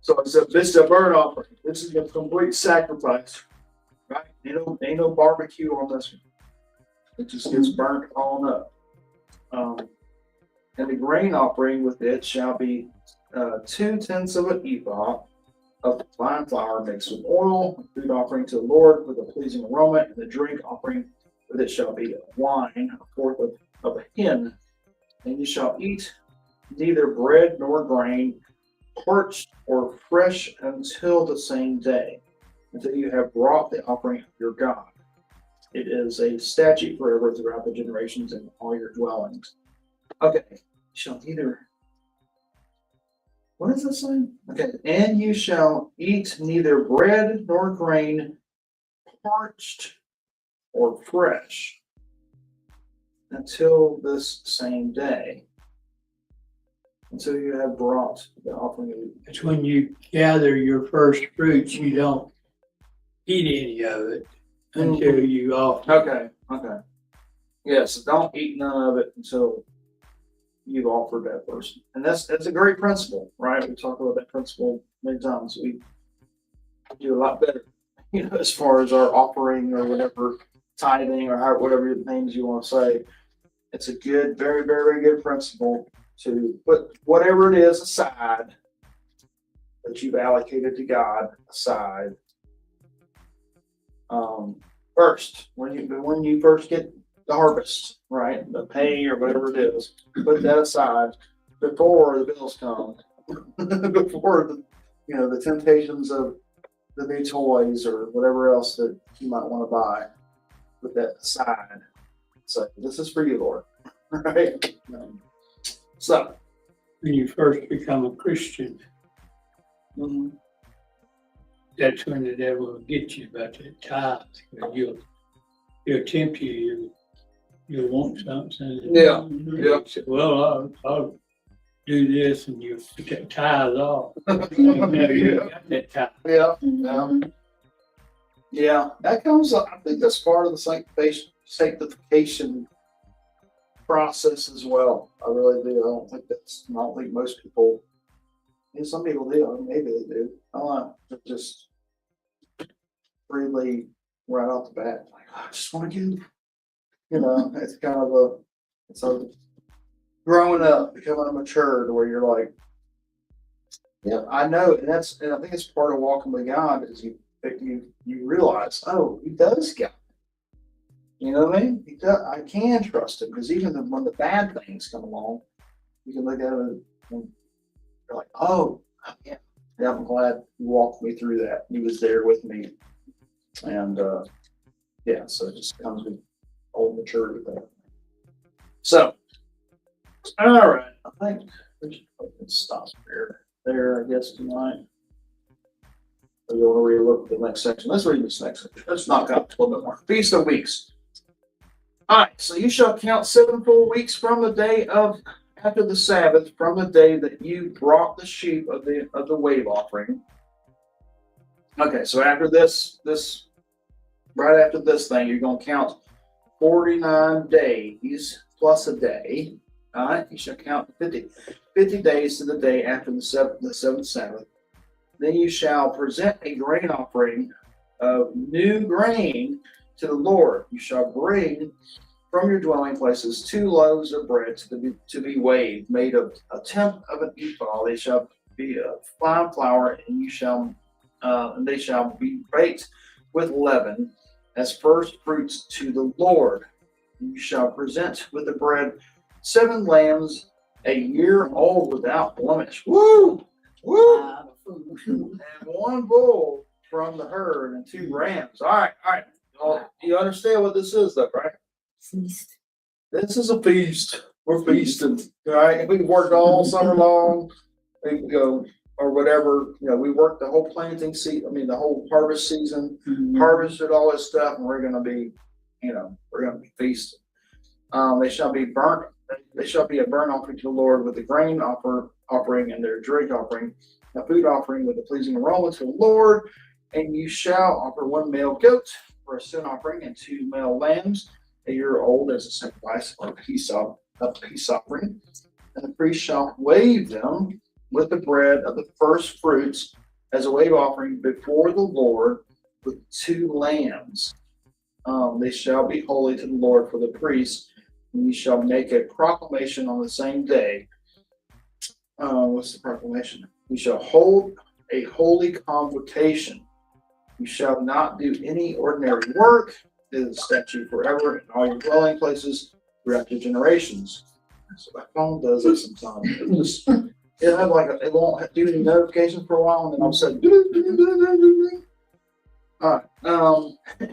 So this is a burnt offering. This is a complete sacrifice, right? Ain't no barbecue on this one. It just gets burnt on up. And the grain offering with it shall be 2/10 of an ephah of fine flour mixed with oil, a food offering to the Lord with a pleasing aroma, and the drink offering with it shall be wine, a fourth of a hin. And you shall eat neither bread nor grain, parched or fresh, until the same day, until you have brought the offering of your God. It is a statute forever throughout the generations in all your dwellings. Okay, you shall neither. What is this saying? Okay, and you shall eat neither bread nor grain, parched or fresh, until this same day, until you have brought the offering of. It's when you gather your first fruits, you don't eat any of it until you offer. Okay. Yes, don't eat none of it until you've offered that person. And that's a great principle, right? We talk about that principle many times. We do a lot better, as far as our offering or whatever, tithing or whatever names you want to say. It's a good, very, very good principle to put whatever it is aside that you've allocated to God aside. First, when you first get the harvest, right, the pay or whatever it is, put that aside before the bills come, before the temptations of the new toys or whatever else that you might want to buy. Put that aside. So this is for you, Lord, right? So When you first become a Christian, that's when the devil will get you about that tithe. He'll tempt you. You'll want something. Yeah. You say, well, I'll do this, and you put that tithe off. No, you got that tithe. Yeah. That comes. I think that's part of the sanctification process as well. I really do. I don't think most people. And some people do. Maybe they do. I don't know. Just freely right off the bat, like, I just want to give. It's kind of it's a growing up, becoming mature, to where you're like, yeah, I know, and I think it's part of walking with God is you realize, oh, He does got me. You know what I mean? He does. I can trust Him, because even when the bad things come along, you can look at it and you're like, oh, yeah, I'm glad He walked me through that. He was there with me, and so it just comes with old maturity there. So, all right, I think we can stop there, I guess, tonight. So you want to read a look at the next section? Let's read this next section. Let's knock out a little bit more. Feast of Weeks. All right, so you shall count 7 full weeks from the day after the Sabbath, from the day that you brought the sheep of the wave offering. Okay, so after this, right after this thing, you're going to count 49 days plus a day. All right, you shall count 50 days to the day after the seventh Sabbath. Then you shall present a grain offering of new grain to the Lord. You shall bring from your dwelling places 2 loaves of bread to be weighed, made of 1/10 of an ephah. They shall be of fine flour, and they shall be baked with leaven as first fruits to the Lord. You shall present with the bread 7 lambs, a year old without blemish. Woo! Woo! Lot of food. And 1 bull from the herd and 2 rams. All right. Well, you understand what this is, though, right? Feast. This is a feast. We're feasting, right? We worked all summer long. We go or whatever. We worked the whole planting season. I mean, the whole harvest season. Harvested all this stuff, and we're gonna be feasting. They shall be burnt. They shall be a burnt offering to the Lord with the grain offering and their drink offering, a food offering with a pleasing aroma to the Lord. And you shall offer 1 male goat for a sin offering and 2 male lambs a year old as a sacrifice or a peace offering. And the priest shall wave them with the bread of the first fruits as a wave offering before the Lord with 2 lambs. They shall be holy to the Lord for the priest. And you shall make a proclamation on the same day. What's the proclamation? You shall hold a holy convocation. You shall not do any ordinary work. It is a statute forever in all your dwelling places throughout your generations. So my phone does it sometimes. It won't do any notifications for a while, and then all of a sudden. All right.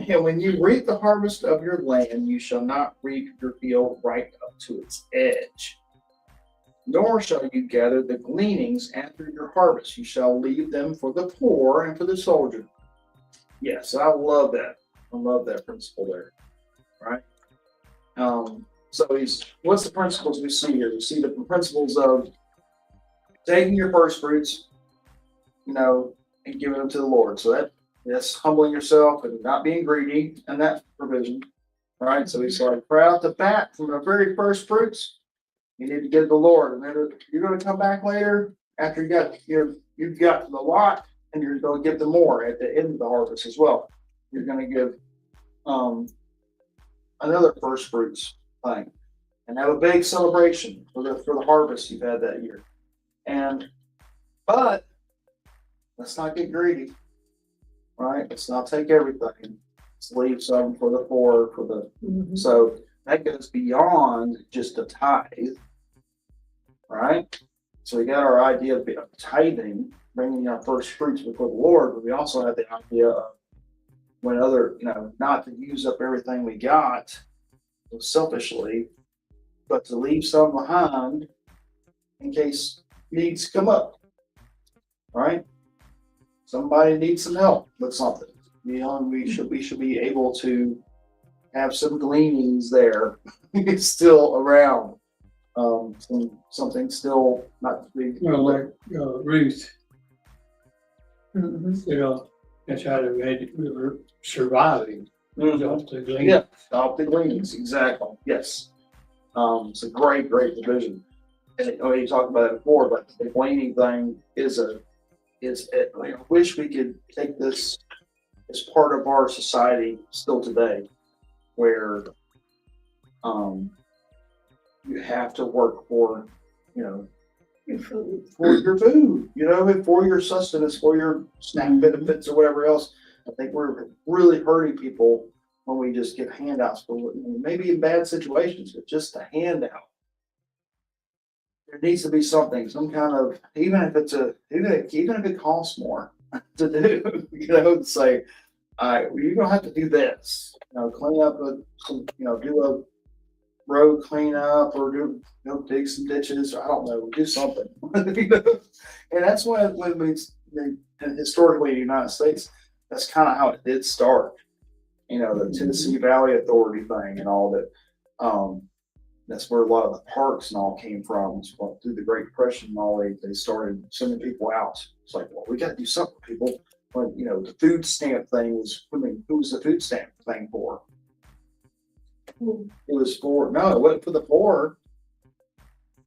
And when you reap the harvest of your land, you shall not reap your field right up to its edge. Nor shall you gather the gleanings after your harvest. You shall leave them for the poor and for the soldier. Yes, I love that. I love that principle there. Right? So what's the principles we see here? We see the principles of taking your first fruits, and giving them to the Lord. So that's humbling yourself and not being greedy, and that provision. Right? So he's like, right out the bat from the very first fruits, you need to give the Lord. And then you're going to come back later after you've got the lot, and you're going to give them more at the end of the harvest as well. You're going to give another first fruits thing, and have a big celebration for the harvest you've had that year. But let's not get greedy, right? Let's not take everything. Let's leave some for the poor, so that goes beyond just a tithe, right? So we got our idea of tithing, bringing our first fruits before the Lord, but we also have the idea of when not to use up everything we got selfishly, but to leave some behind in case needs come up, right? Somebody needs some help with something. We should be able to have some gleanings there still around. Something still not big. Like Ruth, that's how we were surviving. Off the gleanings. Yeah, off the gleanings, exactly. Yes. It's a great division. And you talked about it before, but the gleaning thing I wish we could take this as part of our society still today, where you have to work for your food, and for your sustenance, for your snack benefits or whatever else. I think we're really hurting people when we just give handouts for maybe in bad situations, but just a handout. There needs to be something, some kind of, even if it costs more to do, to say, all right, well, you're gonna have to do this, clean up do a road cleanup or dig some ditches, or I don't know, do something. And that's when historically in the United States, that's kind of how it did start. The Tennessee Valley Authority thing and all that. That's where a lot of the parks and all came from. Through the Great Depression and all, they started sending people out. It's like, well, we got to do something for people. When the food stamp thing was, who was the food stamp thing for? It was for it wasn't for the poor.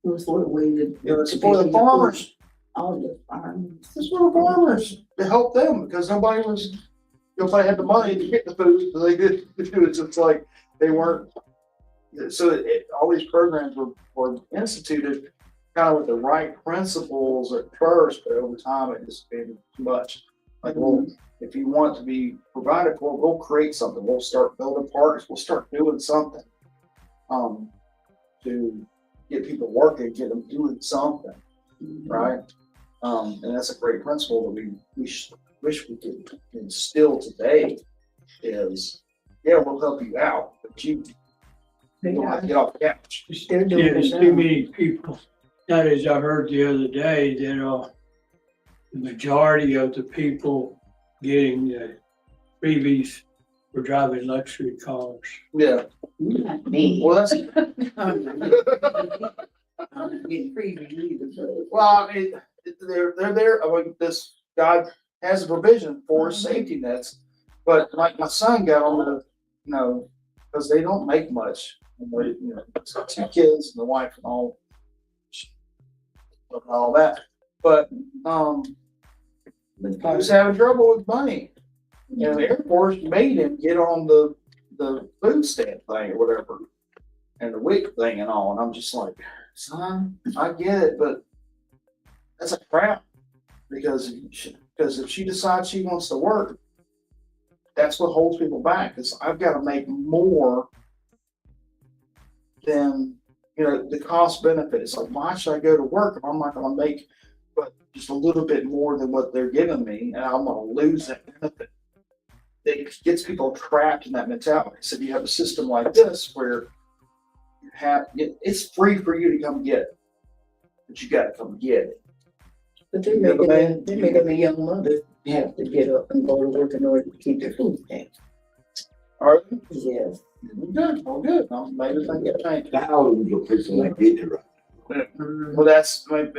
It was for the farmers. All the farmers. It's for the farmers to help them because nobody had the money to get the food, so they did do it. So it's like they weren't. So all these programs were instituted kind of with the right principles at first, but over time it just became too much. Like, well, if you want to be provided for, we'll create something. We'll start building parks. We'll start doing something to get people working, get them doing something, right? And that's a great principle that wish we could instill today is, yeah, we'll help you out, but you don't have to get off the couch. They're Yeah, doing there's it too now. many people. That is, I heard the other day that, the majority of the people getting the freebies were driving luxury cars. Yeah, Not me. well, that's, I'm not getting freebies either, so. well, I mean, they're there, I mean, this, God has a provision for safety nets, but like my son got on the, because they don't make much. And they, it's got 2 kids and the wife and all that, but, he was having trouble with money. And the Air Force made him get on the food stamp thing or whatever, and the WIC thing and all, and I'm just like, son, I get it, but that's a crap, because if she decides she wants to work, that's what holds people back, because I've got to make more than, the cost benefit. It's like, why should I go to work if I'm not going to make but just a little bit more than what they're giving me, and I'm going to lose that benefit? It gets people trapped in that mentality. So you have a system like this where it's free for you to come get it, but you got to come get it. But they're making the young mothers have to get up and go to work in order to keep their food stamps. Are they? Yes. Good. Oh, good. Maybe if I get changed. Thousands of people that get it right. Well, that's, but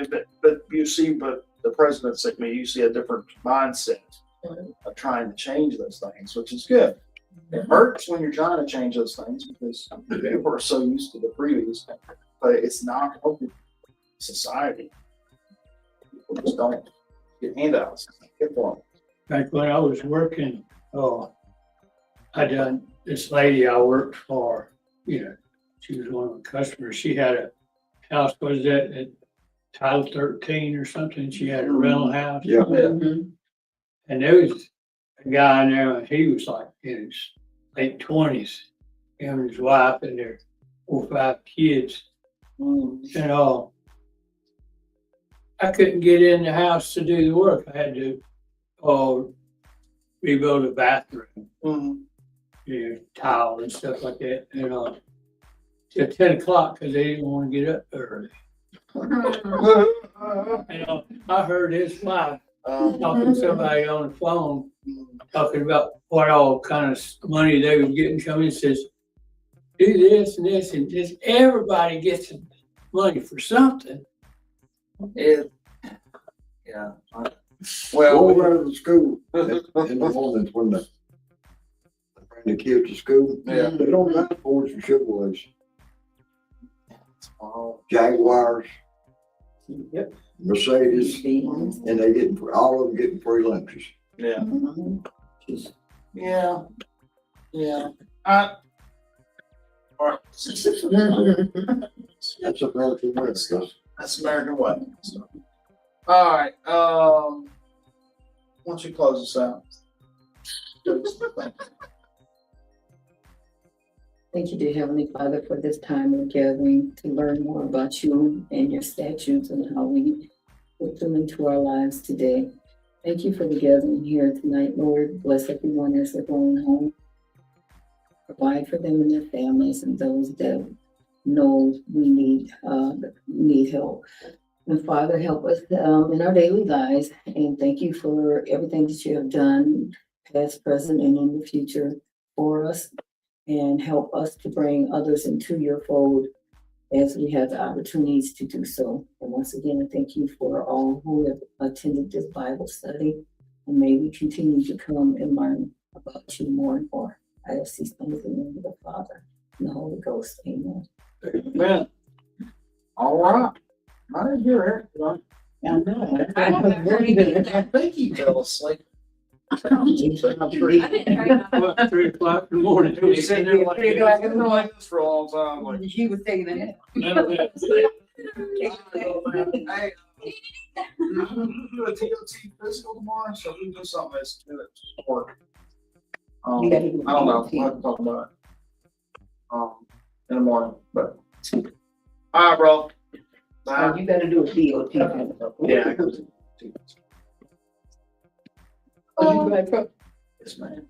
you see, but the president's like me, you see a different mindset of trying to change those things, which is good. It hurts when you're trying to change those things because people are so used to the previous, but it's not helping society. People just don't get handouts. Get for them. Back when I was working, this lady I worked for, she was one of the customers. She had a house, was that at Title 13 or something? She had a rental house. Yeah. Mhm. And there was a guy in there, and he was like in his late 20s, him and his wife and their 4 or 5 kids. And I couldn't get in the house to do the work. I had to rebuild a bathroom, tile and stuff like that. And till 10 o'clock because they didn't want to get up early. I heard his wife talking to somebody on the phone, talking about what all kind of money they were getting coming. Says, do this and this, and just everybody gets money for something. Yeah. Go Well, over to the school in the mornings when they bring the kids to school. Yeah. They don't have Fords and Chevrolets. Jaguars, Yep. Mercedes, and they all of them getting free lunches. yeah. Mhm. Yeah. All right. That's American way. That's American way. So. All right. Why don't you close this out? Thank you, dear Heavenly Father, for this time of gathering to learn more about you and your statutes and how we put them into our lives today. Thank you for the gathering here tonight, Lord. Bless everyone as they're going home. Provide for them and their families and those that know we need help. And Father, help us in our daily lives. And thank you for everything that you have done, past, present, and in the future for us. And help us to bring others into your fold as we have the opportunities to do so. And once again, I thank you for all who have attended this Bible study. And may we continue to come and learn about you more and more. I ask these things in the name of the Father and the Holy Ghost. Amen. Amen. All right. I didn't hear it. I know. I think you fell asleep. About 3 o'clock in the morning. He was sitting there like, 3 o'clock in the morning. this for a long time. Like, He was taking a nap. hey, I'm gonna do a TOT physical tomorrow, so we can do something that's good at work. I don't know. We'll have to talk about it in the morning. But all right, bro. Bye. You gotta do a DOT. Yeah. Oh, you right, bro. Yes, ma'am.